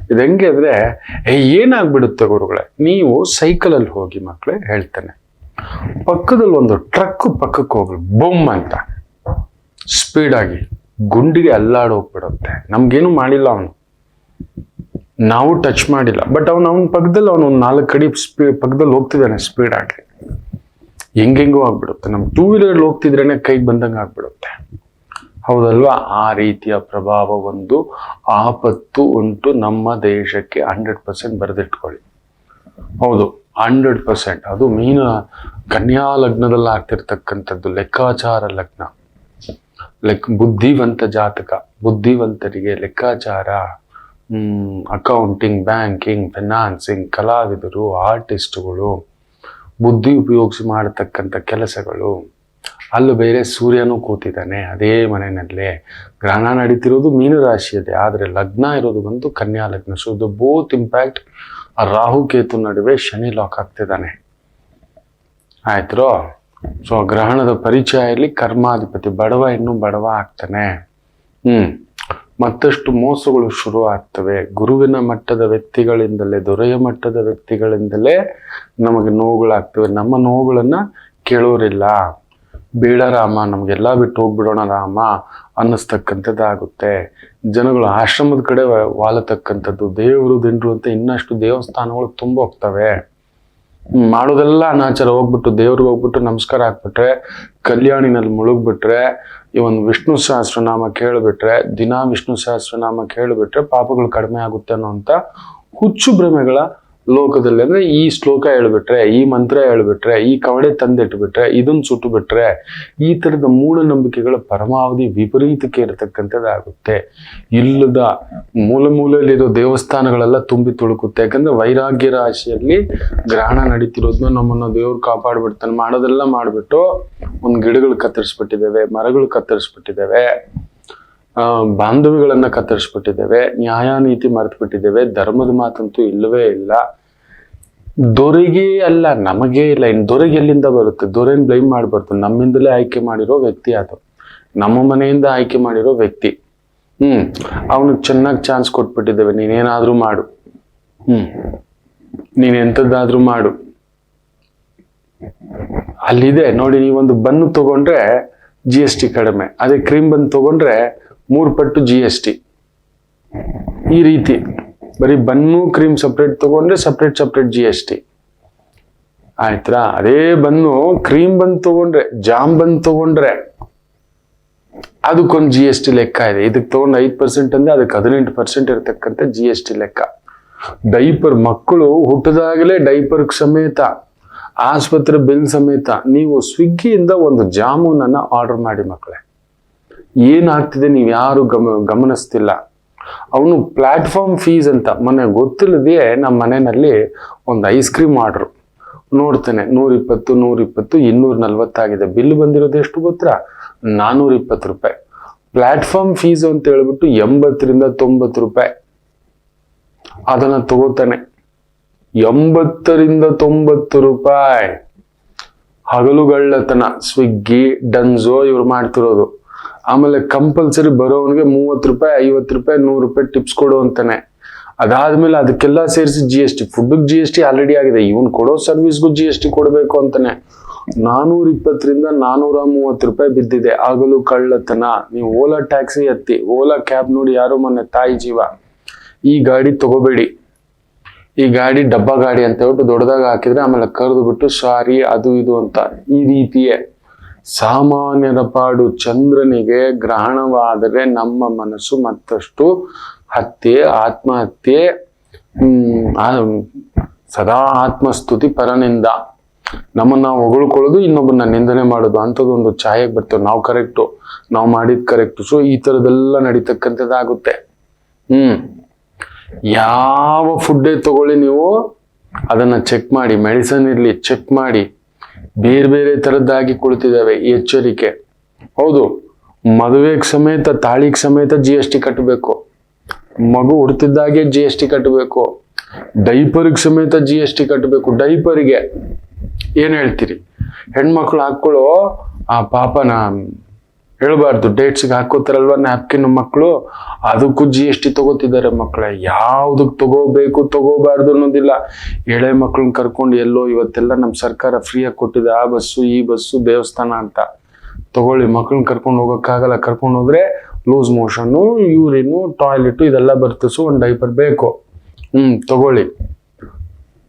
ಇದು ಹೆಂಗೆ ಅಂದರೆ, ಏನಾಗ್ಬಿಡುತ್ತೆ ಗುರುಗಳೇ, ನೀವು ಸೈಕಲಲ್ಲಿ ಹೋಗಿ ಮಕ್ಕಳೇ, ಹೇಳ್ತಾನೆ, ಪಕ್ಕದಲ್ಲಿ ಒಂದು ಟ್ರಕ್ ಪಕ್ಕಕ್ಕೆ ಹೋಗ್ಲಿ, ಬೊಮ್ ಅಂತ ಸ್ಪೀಡಾಗಿ ಗುಂಡಿಗೆ ಅಲ್ಲಾಡೋಗ್ಬಿಡುತ್ತೆ. ನಮ್ಗೇನು ಮಾಡಿಲ್ಲ ಅವನು, ನಾವು ಟಚ್ ಮಾಡಿಲ್ಲ, ಬಟ್ ಅವನ ಪಕ್ಕದಲ್ಲಿ ಅವನು ಒಂದು 4 ಅಡಿ ಪಕ್ಕದಲ್ಲಿ ಹೋಗ್ತಿದ್ದಾನೆ ಸ್ಪೀಡ್ ಆಗಿ. ಹೆಂಗೆಂಗೋ ಆಗ್ಬಿಡುತ್ತೆ. ನಮ್ಮ 2 ವೀಲರ್ ಹೋಗ್ತಿದ್ರೇನೆ ಕೈಗೆ ಬಂದಂಗೆ ಆಗ್ಬಿಡುತ್ತೆ, ಹೌದಲ್ವಾ? ಆ ರೀತಿಯ ಪ್ರಭಾವ ಒಂದು ಆಪತ್ತು ಉಂಟು ನಮ್ಮ ದೇಶಕ್ಕೆ. 100% ಬರೆದಿಟ್ಕೊಳ್ಳಿ. ಹೌದು, 100%. ಅದು ಕನ್ಯಾ ಲಗ್ನದಲ್ಲಿ ಆಗ್ತಿರ್ತಕ್ಕಂಥದ್ದು, ಲೆಕ್ಕಾಚಾರ ಲಗ್ನ, ಬುದ್ಧಿವಂತ ಜಾತಕ. ಬುದ್ಧಿವಂತರಿಗೆ ಲೆಕ್ಕಾಚಾರ, ಅಕೌಂಟಿಂಗ್, ಬ್ಯಾಂಕಿಂಗ್, ಫೈನಾನ್ಸಿಂಗ್, ಕಲಾವಿದರು, ಆರ್ಟಿಸ್ಟ್ಗಳು, ಬುದ್ಧಿ ಉಪಯೋಗಿಸಿ ಮಾಡತಕ್ಕಂಥ ಕೆಲಸಗಳು. ಅಲ್ಲೂ ಬೇರೆ ಸೂರ್ಯನೂ ಕೂತಿದ್ದಾನೆ ಅದೇ ಮನೆಯಲ್ಲೇ. ಗ್ರಹಣ ನಡೀತಿರೋದು ಮೀನರಾಶಿಯದೆ, ಆದರೆ ಲಗ್ನ ಇರೋದು ಬಂದು ಕನ್ಯಾ ಲಗ್ನ. So the both impact. Rahu Ketu ನಡುವೆ ಶನಿ ಲಾಕ್ ಆಗ್ತಿದ್ದಾನೆ, ಆಯ್ತು. ಸೊ ಗ್ರಹಣದ ಪರಿಚಯದಲ್ಲಿ ಕರ್ಮಾಧಿಪತಿ ಬಡವ ಇನ್ನೂ ಬಡವ ಆಗ್ತಾನೆ. ಮತ್ತಷ್ಟು ಮೋಸಗಳು ಶುರು ಆಗ್ತವೆ. ಗುರುವಿನ ಮಟ್ಟದ ವ್ಯಕ್ತಿಗಳಿಂದಲೇ, ದೊರೆಯ ಮಟ್ಟದ ವ್ಯಕ್ತಿಗಳಿಂದಲೇ ನಮಗೆ ನೋವುಗಳಾಗ್ತವೆ. ನಮ್ಮ ನೋವುಗಳನ್ನ ಕೇಳೋರಿಲ್ಲ. ಬೇಡ ರಾಮ, ನಮಗೆಲ್ಲ ಬಿಟ್ಟು ಹೋಗ್ಬಿಡೋಣ ರಾಮ ಅನ್ನಿಸ್ತಕ್ಕಂಥದ್ದಾಗುತ್ತೆ. ಜನಗಳು ಆಶ್ರಮದ ಕಡೆ ವಾಲತಕ್ಕಂಥದ್ದು, ದೇವರು ದಿಂಡ್ರು ಅಂತ ಇನ್ನಷ್ಟು ದೇವಸ್ಥಾನಗಳು ತುಂಬ ಹೋಗ್ತವೆ. ಮಾಡೋದೆಲ್ಲ ಅನಾಚಾರ. ಹೋಗ್ಬಿಟ್ಟು ದೇವ್ರಿಗೆ ಹೋಗ್ಬಿಟ್ಟು ನಮಸ್ಕಾರ ಹಾಕ್ಬಿಟ್ರೆ, ಕಲ್ಯಾಣಿನಲ್ಲಿ ಮುಳುಗ್ಬಿಟ್ರೆ, ಈ ಒಂದು ವಿಷ್ಣು ಸಹಸ್ರನಾಮ ಕೇಳಿಬಿಟ್ರೆ, ದಿನಾ ವಿಷ್ಣು ಸಹಸ್ರನಾಮ ಕೇಳಿಬಿಟ್ರೆ ಪಾಪಗಳು ಕಡಿಮೆ ಆಗುತ್ತೆ ಅನ್ನೋಂಥ ಹುಚ್ಚು ಭ್ರಮೆಗಳ ಲೋಕದಲ್ಲಿ. ಅಂದ್ರೆ ಈ ಶ್ಲೋಕ ಹೇಳ್ಬಿಟ್ರೆ, ಈ ಮಂತ್ರ ಹೇಳ್ಬಿಟ್ರೆ, ಈ ಕವಡೆ ತಂದಿಟ್ಬಿಟ್ರೆ, ಇದನ್ನ ಸುಟ್ಟು ಬಿಟ್ರೆ, ಈ ತರದ ಮೂಢನಂಬಿಕೆಗಳ ಪರಮಾವಧಿ ವಿಪರೀತಕ್ಕೆ ಇರತಕ್ಕಂಥದ್ದಾಗುತ್ತೆ. ಇಲ್ಲದ ಮೂಲೆಯಲ್ಲಿರೋ ದೇವಸ್ಥಾನಗಳೆಲ್ಲ ತುಂಬಿ ತುಳುಕುತ್ತೆ. ಯಾಕಂದ್ರೆ ವೈರಾಗ್ಯ ರಾಶಿಯಲ್ಲಿ ಗ್ರಹಣ ನಡೀತಿರೋದನ್ನ ನಮ್ಮನ್ನ ದೇವ್ರು ಕಾಪಾಡ್ಬಿಡ್ತಾನೆ. ಮಾಡೋದೆಲ್ಲ ಮಾಡ್ಬಿಟ್ಟು ಒಂದ್ ಗಿಡಗಳು ಕತ್ತರಿಸ್ಬಿಟ್ಟಿದ್ದೇವೆ, ಮರಗಳು ಕತ್ತರಿಸ್ಬಿಟ್ಟಿದ್ದೇವೆ, ಬಾಂಧವ್ಯಗಳನ್ನ ಕತ್ತರಿಸ್ಬಿಟ್ಟಿದ್ದೇವೆ, ನ್ಯಾಯ ನೀತಿ ಮರೆತು ಬಿಟ್ಟಿದ್ದೇವೆ, ಧರ್ಮದ ಮಾತಂತೂ ಇಲ್ಲವೇ ಇಲ್ಲ. ದೊರೆಗೆ ಅಲ್ಲ, ನಮಗೆ ಇಲ್ಲ. ಇನ್ನು ದೊರೆಗೆ ಎಲ್ಲಿಂದ ಬರುತ್ತೆ? ದೊರೆನ ಬ್ಲೈಮ್ ಮಾಡಬಾರ್ದು. ನಮ್ಮಿಂದಲೇ ಆಯ್ಕೆ ಮಾಡಿರೋ ವ್ಯಕ್ತಿ ಅದು, ನಮ್ಮ ಮನೆಯಿಂದ ಆಯ್ಕೆ ಮಾಡಿರೋ ವ್ಯಕ್ತಿ. ಅವನಿಗೆ ಚೆನ್ನಾಗಿ ಚಾನ್ಸ್ ಕೊಟ್ಬಿಟ್ಟಿದ್ದೇವೆ, ನೀನೇನಾದ್ರೂ ಮಾಡು, ನೀನ್ ಎಂಥದ್ದಾದ್ರೂ ಮಾಡು. ಅಲ್ಲಿದೆ ನೋಡಿ, ನೀವೊಂದು ಬನ್ನು ತಗೊಂಡ್ರೆ GST ಕಡಿಮೆ, ಅದೇ ಕ್ರೀಮ್ ಬನ್ ತಗೊಂಡ್ರೆ 3 ಪಟ್ಟು GST. ಈ ರೀತಿ ಬರೀ ಬನ್ನು ಕ್ರೀಮ್ ಸಪ್ರೇಟ್ ತಗೊಂಡ್ರೆ ಸಪ್ರೇಟ್ GST. ಆಯ್ತಾ? ಅದೇ ಬನ್ನು ಕ್ರೀಮ್ ಬನ್ ತಗೊಂಡ್ರೆ, ಜಾಮ್ ಬನ್ ತಗೊಂಡ್ರೆ ಅದಕ್ಕೊಂದು GST ಲೆಕ್ಕ ಇದೆ. ಇದಕ್ಕೆ ತಗೊಂಡು 5% ಅಂದ್ರೆ ಅದಕ್ಕೆ 18% ಇರತಕ್ಕಂಥ GST ಲೆಕ್ಕ. ಡೈಪರ್, ಮಕ್ಕಳು ಹುಟ್ಟದಾಗಲೇ ಡೈಪರ್ ಸಮೇತ, ಆಸ್ಪತ್ರೆ ಬಿಲ್ ಸಮೇತ ನೀವು ಸ್ವಿಗ್ಗಿಯಿಂದ ಒಂದು ಜಾಮೂನನ್ನ ಆರ್ಡರ್ ಮಾಡಿ ಮಕ್ಕಳೇ. ಏನಾಗ್ತಿದೆ ನೀವು ಯಾರು ಗಮನಿಸ್ತಿಲ್ಲ. ಅವನು ಪ್ಲಾಟ್ಫಾರ್ಮ್ ಫೀಸ್ ಅಂತ ಮೊನ್ನೆ ಗೊತ್ತಿಲ್ಲದೆ ನಮ್ಮ ಮನೆಯಲ್ಲಿ ಒಂದು ಐಸ್ ಕ್ರೀಮ್ ಆರ್ಡ್ರು ನೋಡ್ತೇನೆ, 120, 240 ಆಗಿದೆ. ಬಿಲ್ ಬಂದಿರೋದು ಎಷ್ಟು ಗೊತ್ತಾ? 420 ರೂಪಾಯಿ. ಪ್ಲಾಟ್ಫಾರ್ಮ್ ಫೀಸ್ ಅಂತ ಹೇಳ್ಬಿಟ್ಟು 80 ರಿಂದ 90 ರೂಪಾಯಿ ಅದನ್ನ ತಗೋತಾನೆ. 80 ರಿಂದ 90 ರೂಪಾಯಿ ಹಗಲುಗಳ್ಳತನ. ಸ್ವಿಗ್ಗಿ, ಡನ್ಸೋ ಇವ್ರು ಮಾಡ್ತಿರೋದು. ಆಮೇಲೆ ಕಂಪಲ್ಸರಿ ಬರೋವನಿಗೆ 30 ರೂಪಾಯಿ, 50 ರೂಪಾಯಿ, 100 ರೂಪಾಯಿ ಟಿಪ್ಸ್ ಕೊಡು ಅಂತಾನೆ. ಅದಾದ್ಮೇಲೆ ಅದಕ್ಕೆಲ್ಲ ಸೇರಿಸಿ GST, ಫುಡ್ಗೆ GST ಆಲ್ರೆಡಿ ಆಗಿದೆ, ಇವನ್ ಕೊಡೋ ಸರ್ವಿಸ್ಗೂ GST ಕೊಡಬೇಕು ಅಂತಾನೆ. 420 ರಿಂದ 430 ರೂಪಾಯಿ ಬಿದ್ದಿದೆ. ಆಗಲೂ ಕಳ್ಳತನ. ನೀವು ಓಲಾ ಟ್ಯಾಕ್ಸಿ ಹತ್ತಿ, ಓಲಾ ಕ್ಯಾಬ್ ನೋಡಿ, ಯಾರು ಮೊನ್ನೆ ತಾಯಿ ಜೀವ, ಈ ಗಾಡಿ ತಗೋಬೇಡಿ, ಈ ಗಾಡಿ ಡಬ್ಬಾ ಗಾಡಿ ಅಂತ ಹೇಳ್ಬಿಟ್ಟು ದೊಡ್ಡದಾಗ ಹಾಕಿದ್ರೆ ಆಮೇಲೆ ಕರೆದು ಬಿಟ್ಟು ಸಾರಿ ಅದು ಇದು ಅಂತ. ಈ ರೀತಿಯೇ ಸಾಮಾನ್ಯರ ಪಾಡು. ಚಂದ್ರನಿಗೆ ಗ್ರಹಣವಾದರೆ ನಮ್ಮ ಮನಸ್ಸು ಮತ್ತಷ್ಟು ಹತ್ಯೆ, ಆತ್ಮಹತ್ಯೆ, ಸದಾ ಆತ್ಮಸ್ತುತಿ, ಪರನಿಂದ. ನಮ್ಮನ್ನ ನಾವು ಹೊಗಳ್ಕೊಳ್ಳೋದು, ಇನ್ನೊಬ್ಬನ ನಿಂದನೆ ಮಾಡೋದು, ಅಂಥದ್ದೊಂದು ಛಾಯೆಗೆ ಬರ್ತೇವೆ. ನಾವು ಕರೆಕ್ಟು, ನಾವು ಮಾಡಿದ್ ಕರೆಕ್ಟು. ಸೊ ಈ ಥರದ್ದೆಲ್ಲ ನಡೀತಕ್ಕಂಥದ್ದಾಗುತ್ತೆ. ಯಾವ ಫುಡ್ಡೇ ತಗೊಳ್ಳಿ ನೀವು ಅದನ್ನ ಚೆಕ್ ಮಾಡಿ. ಮೆಡಿಸನ್ ಇರ್ಲಿ ಚೆಕ್ ಮಾಡಿ. ಬೇರೆ ಬೇರೆ ತರದ್ದಾಗಿ ಕುಳಿತಿದ್ದಾವೆ. ಎಚ್ಚರಿಕೆ. ಹೌದು, ಮದುವೆಗೆ ಸಮೇತ, ತಾಳಿಗೆ ಸಮೇತ GST ಕಟ್ಟಬೇಕು. ಮಗು ಹುಡ್ತಿದ್ದಾಗೆ GST ಕಟ್ಟಬೇಕು. ಡೈಪರ್ಗೆ ಸಮೇತ GST ಕಟ್ಟಬೇಕು. ಡೈಪರ್ಗೆ ಏನ್ ಹೇಳ್ತೀರಿ? ಹೆಣ್ಮಕ್ಳು ಹಾಕೊಳ್ಳೋ ಆ ಪಾಪನ ಹೇಳ್ಬಾರ್ದು, ಡೇಟ್ಸ್ಗೆ ಹಾಕೋತಾರಲ್ವ ನ್ಯಾಪ್ಕಿನ್ ಮಕ್ಕಳು, ಅದಕ್ಕೂ GST ತಗೋತಿದ್ದಾರೆ ಮಕ್ಕಳೇ. ಯಾವ್ದಕ್ ತಗೋಬೇಕು ತಗೋಬಾರ್ದು ಅನ್ನೋದಿಲ್ಲ. ಎಳೆ ಮಕ್ಳನ್ನ ಕರ್ಕೊಂಡು ಎಲ್ಲೋ ಇವತ್ತೆಲ್ಲ ನಮ್ಮ ಸರ್ಕಾರ ಫ್ರೀಯಾಗಿ ಕೊಟ್ಟಿದೆ, ಆ ಬಸ್ಸು ಈ ಬಸ್ಸು ದೇವಸ್ಥಾನ ಅಂತ. ತಗೊಳ್ಳಿ, ಮಕ್ಳನ್ನ ಕರ್ಕೊಂಡು ಹೋಗೋಕ್ಕಾಗಲ್ಲ. ಕರ್ಕೊಂಡು ಹೋದ್ರೆ ಲೂಸ್ ಮೋಷನ್ನು, ಯೂರಿನು, ಟಾಯ್ಲೆಟ್ ಇದೆಲ್ಲ ಬರ್ತದೆ. ಸೊ ಒಂದು ಡೈಪರ್ ಬೇಕು. ತಗೊಳ್ಳಿ.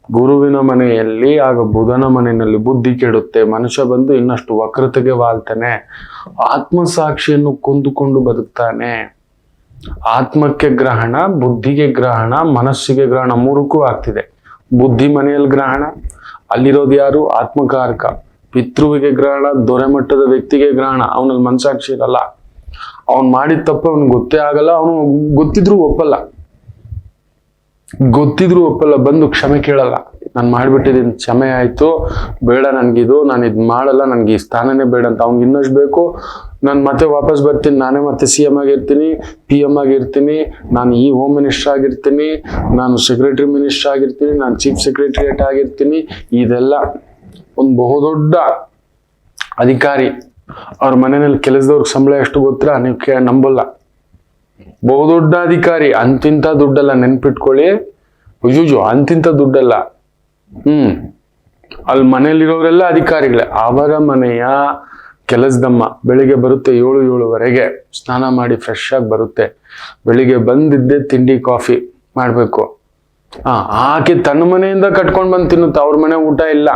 ಗುರುವಿನ ಮನೆಯಲ್ಲಿ ಆಗ ಬುಧನ ಮನೆಯಲ್ಲಿ ಬುದ್ಧಿ ಕೆಡುತ್ತೆ. ಮನುಷ್ಯ ಬಂದು ಇನ್ನಷ್ಟು ವಕ್ರತೆಗೆ ವಾಲ್ತಾನೆ. ಆತ್ಮಸಾಕ್ಷಿಯನ್ನು ಕೊಂದುಕೊಂಡು ಬದುಕ್ತಾನೆ. ಆತ್ಮಕ್ಕೆ ಗ್ರಹಣ, ಬುದ್ಧಿಗೆ ಗ್ರಹಣ, ಮನಸ್ಸಿಗೆ ಗ್ರಹಣ, ಮೂರಕ್ಕೂ ಆಗ್ತಿದೆ. ಬುದ್ಧಿ ಮನೆಯಲ್ಲಿ ಗ್ರಹಣ, ಅಲ್ಲಿರೋದು ಯಾರು? ಆತ್ಮಕಾರಕ. ಪಿತೃವಿಗೆ ಗ್ರಹಣ, ದೊರೆ ಮಟ್ಟದ ವ್ಯಕ್ತಿಗೆ ಗ್ರಹಣ. ಅವನಲ್ಲಿ ಮನಸಾಕ್ಷಿ ಇರಲ್ಲ. ಅವನ್ ಮಾಡಿದ ತಪ್ಪು ಅವನಿಗೆ ಗೊತ್ತೇ ಆಗಲ್ಲ. ಅವನು ಗೊತ್ತಿದ್ರು ಒಪ್ಪಲ್ಲ, ಬಂದು ಕ್ಷಮೆ ಕೇಳಲ್ಲ. ನಾನು ಮಾಡ್ಬಿಟ್ಟಿದ್ದೀನಿ, ಕ್ಷಮೆ ಆಯ್ತು, ಬೇಡ ನನ್ಗಿದು, ನಾನು ಇದು ಮಾಡಲ್ಲ, ನನ್ಗೆ ಈ ಸ್ಥಾನನೇ ಬೇಡ ಅಂತ. ಅವ್ನಿಗೆ ಇನ್ನಷ್ಟು ಬೇಕು. ನಾನು ಮತ್ತೆ ವಾಪಸ್ ಬರ್ತೀನಿ, ನಾನೇ ಮತ್ತೆ CM ಆಗಿರ್ತೀನಿ, PM ಆಗಿರ್ತೀನಿ, ನಾನು ಈ ಹೋಮ್ ಮಿನಿಸ್ಟರ್ ಆಗಿರ್ತೀನಿ, ನಾನು ಸೆಕ್ರೆಟರಿ ಮಿನಿಸ್ಟರ್ ಆಗಿರ್ತೀನಿ, ನಾನು ಚೀಫ್ ಸೆಕ್ರೆಟರಿಯೇಟ್ ಆಗಿರ್ತೀನಿ. ಇದೆಲ್ಲ ಒಂದು ಬಹುದೊಡ್ಡ ಅಧಿಕಾರಿ. ಅವ್ರ ಮನೆಯಲ್ಲಿ ಕೆಲಸದವ್ರಿಗೆ ಸಂಬಳ ಎಷ್ಟು ಗೊತ್ತಾ? ನೀವು ನಂಬಲ್ಲ. ಬಹುದೊಡ್ಡ ಅಧಿಕಾರಿ. ಅಂತಿಂತ ದುಡ್ಡಲ್ಲ, ನೆನ್ಪಿಟ್ಕೊಳ್ಳಿ. ಅಯ್ಯೋ, ಅಂತಿಂತ ದುಡ್ಡಲ್ಲ. ಅಲ್ಲಿ ಮನೆಯಲ್ಲಿರೋರೆಲ್ಲ ಅಧಿಕಾರಿಗಳೇ. ಅವರ ಮನೆಯ ಕೆಲಸದಮ್ಮ ಬೆಳಿಗ್ಗೆ ಬರುತ್ತೆ 7-7:30 ಸ್ನಾನ ಮಾಡಿ ಫ್ರೆಶ್ ಆಗಿ ಬರುತ್ತೆ. ಬೆಳಿಗ್ಗೆ ಬಂದಿದ್ದೆ ತಿಂಡಿ ಕಾಫಿ ಮಾಡ್ಬೇಕು. ಆಕೆ ತನ್ನ ಮನೆಯಿಂದ ಕಟ್ಕೊಂಡ್ ಬಂದು ತಿನ್ನುತ್ತೆ. ಅವ್ರ ಮನೆ ಊಟ ಇಲ್ಲ.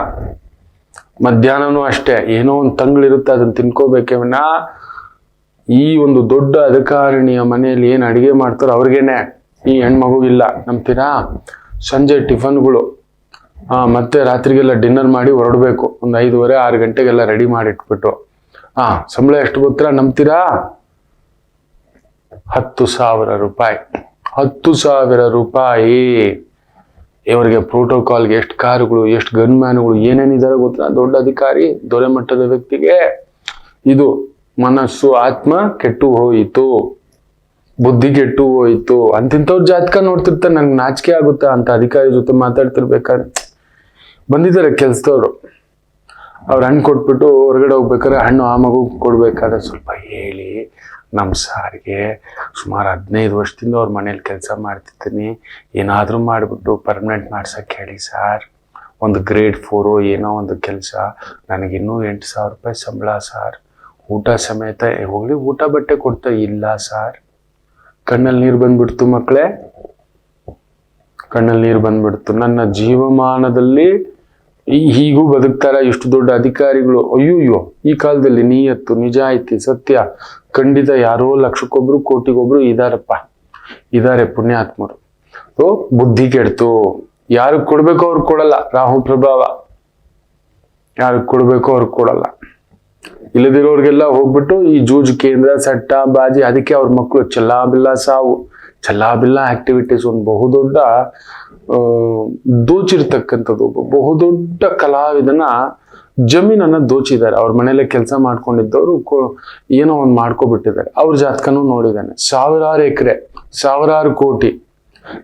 ಮಧ್ಯಾಹ್ನನೂ ಅಷ್ಟೇ, ಏನೋ ಒಂದು ತಂಗಳಿರುತ್ತೆ, ಅದನ್ನ ತಿನ್ಕೋಬೇಕೆ ವಿನ ಈ ಒಂದು ದೊಡ್ಡ ಅಧಿಕಾರಿಣಿಯ ಮನೆಯಲ್ಲಿ ಏನು ಅಡಿಗೆ ಮಾಡ್ತಾರೋ ಅವ್ರಿಗೇನೆ, ಈ ಹೆಣ್ಮಗುಗಿಲ್ಲ. ನಂಬ್ತೀರಾ? ಸಂಜೆ ಟಿಫನ್ಗಳು, ಮತ್ತೆ ರಾತ್ರಿಗೆಲ್ಲ ಡಿನ್ನರ್ ಮಾಡಿ ಹೊರಡ್ಬೇಕು. ಒಂದು 5:30-6 ಗಂಟೆಗೆಲ್ಲ ರೆಡಿ ಮಾಡಿ ಇಟ್ಬಿಟ್ಟು. ಸಂಬಳ ಎಷ್ಟು ಗೊತ್ತಾ? ನಂಬ್ತೀರಾ? 10,000 ರೂಪಾಯಿ. 10,000 ರೂಪಾಯಿ. ಇವರಿಗೆ ಪ್ರೋಟೋಕಾಲ್ಗೆ ಎಷ್ಟು ಕಾರುಗಳು, ಎಷ್ಟು ಗನ್ ಮ್ಯಾನ್ಗಳು, ಏನೇನಿದ್ದಾರೆ ಗೊತ್ತಾ? ದೊಡ್ಡ ಅಧಿಕಾರಿ, ದೊರೆ ಮಟ್ಟದ ವ್ಯಕ್ತಿಗೆ ಇದು ಮನಸ್ಸು, ಆತ್ಮ ಕೆಟ್ಟು ಹೋಯಿತು, ಬುದ್ಧಿ ಕೆಟ್ಟು ಹೋಯಿತು. ಅಂತಿಂತವ್ರ ಜಾತಕ ನೋಡ್ತಿರ್ತಾರೆ. ನನ್ಗೆ ನಾಚಿಕೆ ಆಗುತ್ತೆ ಅಂತ ಅಧಿಕಾರಿ ಜೊತೆ ಮಾತಾಡ್ತಿರ್ಬೇಕಾದ್ರೆ. ಬಂದಿದ್ದಾರೆ ಕೆಲ್ಸದವ್ರು. ಅವ್ರು ಹಣ್ಣು ಕೊಟ್ಬಿಟ್ಟು ಹೊರಗಡೆ ಹೋಗ್ಬೇಕಾದ್ರೆ ಹಣ್ಣು ಆ ಮಗು ಕೊಡ್ಬೇಕಾದ್ರೆ ಸ್ವಲ್ಪ ಹೇಳಿ, ನಮ್ಮ ಸಾರಿಗೆ ಸುಮಾರು 15 ವರ್ಷದಿಂದ ಅವ್ರ ಮನೇಲಿ ಕೆಲಸ ಮಾಡ್ತಿದ್ದೀನಿ, ಏನಾದರೂ ಮಾಡಿಬಿಟ್ಟು ಪರ್ಮನೆಂಟ್ ಮಾಡ್ಸಕ್ಕೆ ಹೇಳಿ ಸಾರ್. ಒಂದು ಗ್ರೇಡ್ 4 ಏನೋ ಒಂದು ಕೆಲಸ, ನನಗಿನ್ನೂ 8,000 ರೂಪಾಯಿ ಸಂಬಳ ಸಾರ್. ಊಟ ಸಮೇತ ಹೋಗ್ಲಿ, ಊಟ ಬಟ್ಟೆ ಕೊಡ್ತಾ ಇಲ್ಲ ಸಾರ್. ಕಣ್ಣಲ್ಲಿ ನೀರು ಬಂದ್ಬಿಡ್ತು ಮಕ್ಕಳೇ, ಕಣ್ಣಲ್ಲಿ ನೀರು ಬಂದ್ಬಿಡ್ತು. ನನ್ನ ಜೀವಮಾನದಲ್ಲಿ ಹೀಗೂ ಬದುಕ್ತಾರ ಇಷ್ಟು ದೊಡ್ಡ ಅಧಿಕಾರಿಗಳು? ಅಯ್ಯೋ, ಈ ಕಾಲದಲ್ಲಿ ನಿಯತ್ತು, ನಿಜಾಯಿತಿ, ಸತ್ಯ ಖಂಡಿತ ಯಾರೋ ಲಕ್ಷಕ್ಕೊಬ್ರು ಕೋಟಿಗೊಬ್ರು ಇದಾರೆ ಪುಣ್ಯಾತ್ಮರು. ಬುದ್ಧಿ ಕೆಡ್ತು. ಯಾರಿಗೆ ಕೊಡ್ಬೇಕೋ ಅವ್ರಿಗೆ ಕೊಡಲ್ಲ, ರಾಹು ಪ್ರಭಾವ. ಯಾರಿಗೆ ಕೊಡ್ಬೇಕೋ ಅವ್ರಿಗೆ ಕೊಡಲ್ಲ. ಇಲ್ಲದಿರೋರ್ಗೆಲ್ಲ ಹೋಗ್ಬಿಟ್ಟು ಈ ಜೂಜ್ ಕೇಂದ್ರ, ಸಟ್ಟ ಬಾಜಿ, ಅದಕ್ಕೆ ಅವ್ರ ಮಕ್ಕಳು ಚಲ್ಲಾಬಿಲ್ಲ ಸಾವು, ಚಲ್ಲಾಬಿಲ್ಲ ಆಕ್ಟಿವಿಟೀಸ್. ಒಂದು ಬಹುದೊಡ್ಡ ದೋಚಿರ್ತಕ್ಕಂಥದ್ದು, ಬಹುದೊಡ್ಡ ಕಲಾವಿದನ ಜಮೀನನ್ನ ದೋಚಿದ್ದಾರೆ. ಅವ್ರ ಮನೇಲೆ ಕೆಲಸ ಮಾಡ್ಕೊಂಡಿದ್ದವರು ಏನೋ ಒಂದು ಮಾಡ್ಕೊಬಿಟ್ಟಿದ್ದಾರೆ. ಅವ್ರ ಜಾತಕನೂ ನೋಡಿದ್ದಾನೆ. 1000 ಎಕರೆ, 1000 ಕೋಟಿ.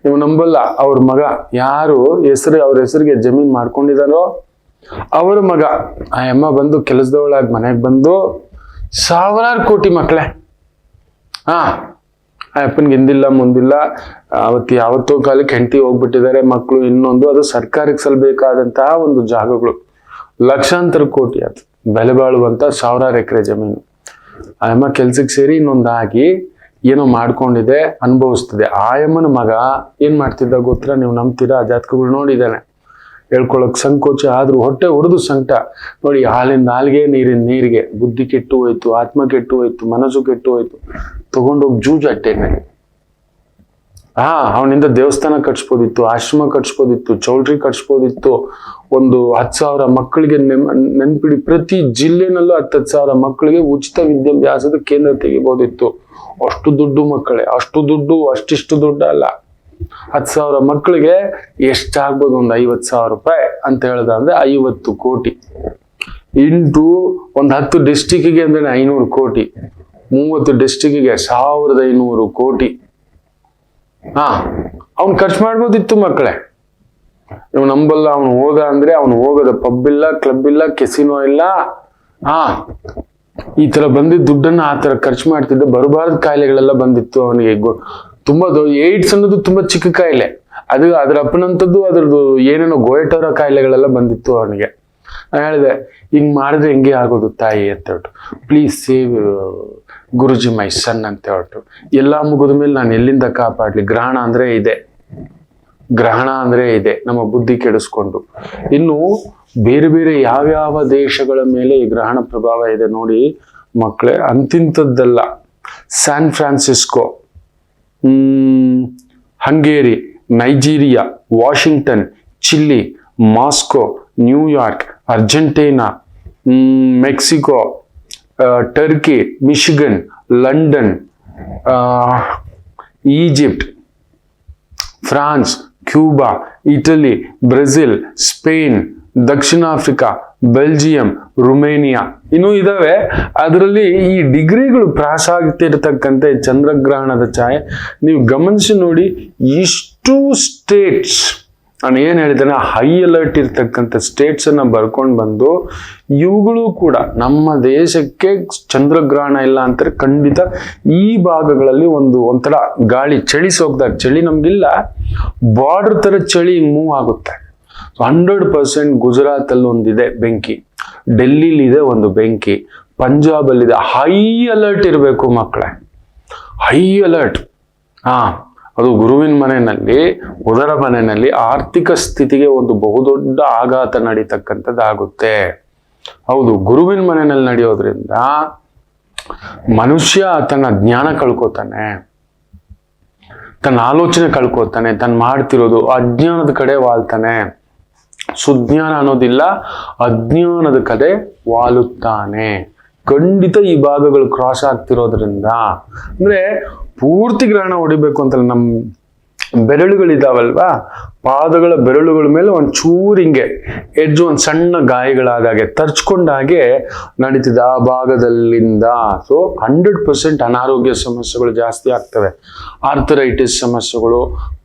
ನೀವು ನಂಬಲ್ಲ, ಅವ್ರ ಮಗ ಯಾರು ಅವ್ರ ಹೆಸರಿಗೆ ಜಮೀನ್ ಮಾಡ್ಕೊಂಡಿದಾರೋ ಅವರ ಮಗ ಆ ಅಮ್ಮ ಬಂದು ಕೆಲಸದವಳಾಗಿ ಮನೆಗೆ ಬಂದು 1000 ಕೋಟಿ ಮಕ್ಕಳೇ. ಆ ಅಪ್ಪನಿಗೆ ಹಿಂದಿಲ್ಲ ಮುಂದಿಲ್ಲ, ಯಾವತ್ತೋ ಕಾಲಕ್ಕೆ ಹೆಂಡತಿ ಹೋಗ್ಬಿಟ್ಟಿದ್ದಾರೆ, ಮಕ್ಕಳು ಇನ್ನೊಂದು. ಅದು ಸರ್ಕಾರಕ್ಕೆ ಸಲ್ಲಬೇಕಾದಂತಹ ಒಂದು ಜಾಗಗಳು, ಲಕ್ಷಾಂತರ ಕೋಟಿ ಅದು ಬೆಲೆ ಬಾಳುವಂತ 1000 ಎಕರೆ ಜಮೀನು. ಆಯಮ್ಮ ಕೆಲ್ಸಕ್ಕೆ ಸೇರಿ ಇನ್ನೊಂದಾಗಿ ಏನೋ ಮಾಡ್ಕೊಂಡಿದೆ, ಅನುಭವಿಸ್ತಿದೆ. ಆಯಮ್ಮನ ಮಗ ಏನ್ ಮಾಡ್ತಿದ್ದ ಗೊತ್ತಾ? ನೀವು ನಂಬ್ತೀರಾ? ಜಾತಕಗಳು ನೋಡಿದ್ದಾನೆ, ಹೇಳ್ಕೊಳಕ್ ಸಂಕೋಚ ಆದ್ರೂ ಹೊಟ್ಟೆ ಹೊಡೆದು ಸಂಕಟ. ನೋಡಿ, ಹಾಲಿಂದ ಹಾಲಿಗೆ, ನೀರಿನ ನೀರಿಗೆ ಬುದ್ಧಿ ಕೆಟ್ಟು ಹೋಯ್ತು, ಆತ್ಮ ಕೆಟ್ಟು ಹೋಯ್ತು, ಮನಸ್ಸು ಕೆಟ್ಟು ಹೋಯ್ತು. ತಗೊಂಡೋಗಿ ಜೂಜಾಟೆನೆ. ಅವನಿಂದ ದೇವಸ್ಥಾನ ಕಟ್ಸ್ಬೋದಿತ್ತು, ಆಶ್ರಮ ಕಟ್ಸ್ಬೋದಿತ್ತು, ಚೌಲ್ಟ್ರಿ ಕಟ್ಸ್ಬೋದಿತ್ತು. ಒಂದು 10,000 ಮಕ್ಕಳಿಗೆ ನೆನ್ಪಿಡಿ, ಪ್ರತಿ ಜಿಲ್ಲೆನಲ್ಲೂ 10,000 ಮಕ್ಕಳಿಗೆ ಉಚಿತ ವಿದ್ಯಾಭ್ಯಾಸದ ಕೇಂದ್ರ ತೆಗಿಬೋದಿತ್ತು. ಅಷ್ಟು ದುಡ್ಡು ಮಕ್ಕಳೇ, ಅಷ್ಟು ದುಡ್ಡು, ಅಷ್ಟಿಷ್ಟು ದುಡ್ಡು ಅಲ್ಲ. 10,000 ಮಕ್ಕಳಿಗೆ ಎಷ್ಟಾಗ್ಬೋದು? ಒಂದು 50,000 ರೂಪಾಯಿ ಅಂತ ಹೇಳ್ದ ಅಂದ್ರೆ 50 ಕೋಟಿ ಇಂಟು ಒಂದು 10 ಡಿಸ್ಟಿಕ್ಗೆ ಅಂದ್ರೆ 500 ಕೋಟಿ, 30 ಡಿಸ್ಟಿಕ್ಗೆ 1500 ಕೋಟಿ. ಅವ್ನು ಖರ್ಚು ಮಾಡ್ಬೋದಿತ್ತು ಮಕ್ಕಳೇ. ನೀವು ನಂಬಲ್ಲ, ಅವನು ಹೋದ ಅಂದ್ರೆ ಅವನು ಹೋಗೋದ ಪಬ್ ಇಲ್ಲ, ಕ್ಲಬ್ ಇಲ್ಲ, ಕೆಸಿನೋ ಇಲ್ಲ. ಈ ತರ ಬಂದಿದ್ದ ದುಡ್ಡನ್ನ ಆ ತರ ಖರ್ಚು ಮಾಡ್ತಿದ್ದ. ಬರಬಾರದ ಕಾಯಿಲೆಗಳೆಲ್ಲ ಬಂದಿತ್ತು ಅವನಿಗೆ. ತುಂಬಾ ಏಡ್ಸ್ ಅನ್ನೋದು ತುಂಬಾ ಚಿಕ್ಕ ಕಾಯಿಲೆ, ಅದು ಅದ್ರ ಅಪ್ಪನಂಥದ್ದು, ಅದ್ರದ್ದು ಏನೇನೋ ಗೋಯಟೋರ ಕಾಯಿಲೆಗಳೆಲ್ಲ ಬಂದಿತ್ತು ಅವನಿಗೆ. ನಾನು ಹೇಳಿದೆ, ಹಿಂಗ್ ಮಾಡಿದ್ರೆ ಹೆಂಗೆ ಆಗೋದು ತಾಯಿ ಅಂತ ಹೇಳ್ಬಿಟ್ಟು. ಪ್ಲೀಸ್ ಸೇವ್ ಗುರುಜಿ ಮೈ ಸನ್ ಅಂತ ಹೇಳ್ಬಿಟ್ಟು. ಎಲ್ಲ ಮುಗಿದ ಮೇಲೆ ನಾನು ಎಲ್ಲಿಂದ ಕಾಪಾಡ್ಲಿ? ಗ್ರಹಣ ಅಂದ್ರೆ ಇದೆ, ಗ್ರಹಣ ಅಂದ್ರೆ ಇದೆ, ನಮ್ಮ ಬುದ್ಧಿ ಕೆಡಿಸ್ಕೊಂಡು. ಇನ್ನು ಬೇರೆ ಬೇರೆ ಯಾವ್ಯಾವ ದೇಶಗಳ ಮೇಲೆ ಈ ಗ್ರಹಣ ಪ್ರಭಾವ ಇದೆ ನೋಡಿ ಮಕ್ಕಳೇ, ಅಂತಿಂಥದ್ದಲ್ಲ. San Francisco, Hungary, Nigeria, Washington, Chile, Moscow, New York, Argentina, Mexico, Turkey, Michigan, London, Egypt, France, Cuba, Italy, Brazil, Spain, ದಕ್ಷಿಣ ಆಫ್ರಿಕಾ, ಬೆಲ್ಜಿಯಂ, ರುಮೇನಿಯಾ ಇನ್ನೂ ಇದಾವೆ. ಅದರಲ್ಲಿ ಈ ಡಿಗ್ರಿಗಳು ಕ್ರಾಸ್ ಆಗ್ತಿರ್ತಕ್ಕಂಥ ಚಂದ್ರಗ್ರಹಣದ ಛಾಯೆ ನೀವು ಗಮನಿಸಿ ನೋಡಿ. ಇಷ್ಟು ಸ್ಟೇಟ್ಸ್, ನಾನು ಏನ್ ಹೇಳಿದ್ದೇನೆ, ಹೈ ಅಲರ್ಟ್ ಇರ್ತಕ್ಕಂಥ ಸ್ಟೇಟ್ಸ್ ಅನ್ನ ಬರ್ಕೊಂಡು ಬಂದು, ಇವುಗಳು ಕೂಡ ನಮ್ಮ ದೇಶಕ್ಕೆ ಚಂದ್ರಗ್ರಹಣ ಇಲ್ಲ ಅಂತಾರೆ ಖಂಡಿತ. ಈ ಭಾಗಗಳಲ್ಲಿ ಒಂಥರ ಗಾಳಿ, ಚಳಿ ಸೋಕ್ದಾಗ, ಚಳಿ ನಮ್ಗಿಲ್ಲ, ಬಾರ್ಡರ್ ತರ ಚಳಿ ಮೂವ್ ಆಗುತ್ತೆ. 100% ಗುಜರಾತ್ ಅಲ್ಲಿ ಒಂದಿದೆ ಬೆಂಕಿ, ಡೆಲ್ಲಿಲಿ ಇದೆ ಒಂದು ಬೆಂಕಿ, ಪಂಜಾಬ್ ಅಲ್ಲಿ ಇದೆ. ಹೈ ಅಲರ್ಟ್ ಇರಬೇಕು ಮಕ್ಕಳೇ, ಹೈ ಅಲರ್ಟ್. ಅದು ಗುರುವಿನ ಮನೆಯಲ್ಲಿ, ಉದರ ಮನೆಯಲ್ಲಿ ಆರ್ಥಿಕ ಸ್ಥಿತಿಗೆ ಒಂದು ಬಹುದೊಡ್ಡ ಆಘಾತ ನಡೀತಕ್ಕಂಥದ್ದಾಗುತ್ತೆ. ಹೌದು, ಗುರುವಿನ ಮನೆಯಲ್ಲಿ ನಡೆಯೋದ್ರಿಂದ ಮನುಷ್ಯ ತನ್ನ ಜ್ಞಾನ ಕಳ್ಕೊತಾನೆ, ತನ್ನ ಆಲೋಚನೆ ಕಳ್ಕೊತಾನೆ, ತನ್ನ ಮಾಡ್ತಿರೋದು ಅಜ್ಞಾನದ ಕಡೆ ವಾಲ್ತಾನೆ. ಸುಜ್ಞಾನ ಅನ್ನೋದಿಲ್ಲ, ಅಜ್ಞಾನದ ಕಡೆ ವಾಲುತ್ತಾನೆ. ಖಂಡಿತ ಈ ಭಾಗಗಳು ಕ್ರಾಸ್ ಆಗ್ತಿರೋದ್ರಿಂದ, ಅಂದ್ರೆ ಪೂರ್ತಿ ಗ್ರಹಣ ಹೊಡಿಬೇಕು ಅಂತಲ್ಲ, ಬೆರಳುಗಳಿದಾವಲ್ವಾ, ಪಾದಗಳ ಬೆರಳುಗಳ ಮೇಲೆ ಒಂಚೂರು ಹಿಂಗೆ ಎಡ್ಜು ಒಂದು ಸಣ್ಣ ಗಾಯಗಳಾದಾಗೆ ತರ್ಚ್ಕೊಂಡಾಗೆ ನಡೀತಿದೆ ಆ ಭಾಗದಲ್ಲಿಂದ. ಸೊ 100% ಅನಾರೋಗ್ಯ ಸಮಸ್ಯೆಗಳು ಜಾಸ್ತಿ ಆಗ್ತವೆ. ಆರ್ಥರೈಟಿಸ್ ಸಮಸ್ಯೆಗಳು,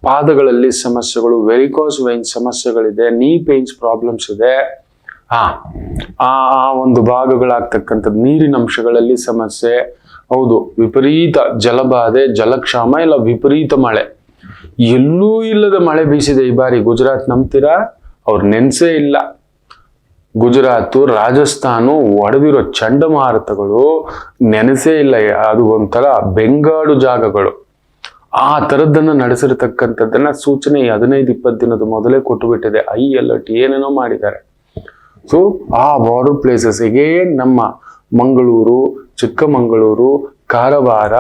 ಪಾದಗಳಲ್ಲಿ ಸಮಸ್ಯೆಗಳು, ವೆರಿಕೋಸ್ ವೈನ್ ಸಮಸ್ಯೆಗಳಿದೆ, ನೀ ಪೇನ್ಸ್ ಪ್ರಾಬ್ಲಮ್ಸ್ ಇದೆ. ಆ ಒಂದು ಭಾಗಗಳಾಗ್ತಕ್ಕಂಥದ್ದು ನೀರಿನ ಅಂಶಗಳಲ್ಲಿ ಸಮಸ್ಯೆ, ಹೌದು, ವಿಪರೀತ ಜಲಬಾಧೆ, ಜಲಕ್ಷಾಮ, ಇಲ್ಲ ವಿಪರೀತ ಮಳೆ. ಎಲ್ಲೂ ಇಲ್ಲದ ಮಳೆ ಬೀಸಿದೆ ಈ ಬಾರಿ ಗುಜರಾತ್. ನಂಬ್ತೀರಾ? ಅವ್ರು ನೆನ್ಸೇ ಇಲ್ಲ. ಗುಜರಾತ್, ರಾಜಸ್ಥಾನ ಒಡೆದಿರೋ ಚಂಡಮಾರುತಗಳು ನೆನೆಸೇ ಇಲ್ಲ. ಅದು ಒಂಥರ ಬೆಂಗಾಡು ಜಾಗಗಳು. ಆ ತರದ್ದನ್ನ ನಡೆಸಿರ್ತಕ್ಕಂಥದ್ದನ್ನ ಸೂಚನೆ 15-20 ದಿನದ ಮೊದಲೇ ಕೊಟ್ಟು ಬಿಟ್ಟಿದೆ. ಐ ಅಲರ್ಟ್ ಏನೇನೋ ಮಾಡಿದ್ದಾರೆ. ಸೊ ಆ ಬಾರ್ಡರ್ ಪ್ಲೇಸಸ್ ಅಗೇನ್ ನಮ್ಮ ಮಂಗಳೂರು, ಚಿಕ್ಕಮಗಳೂರು, ಕಾರವಾರ,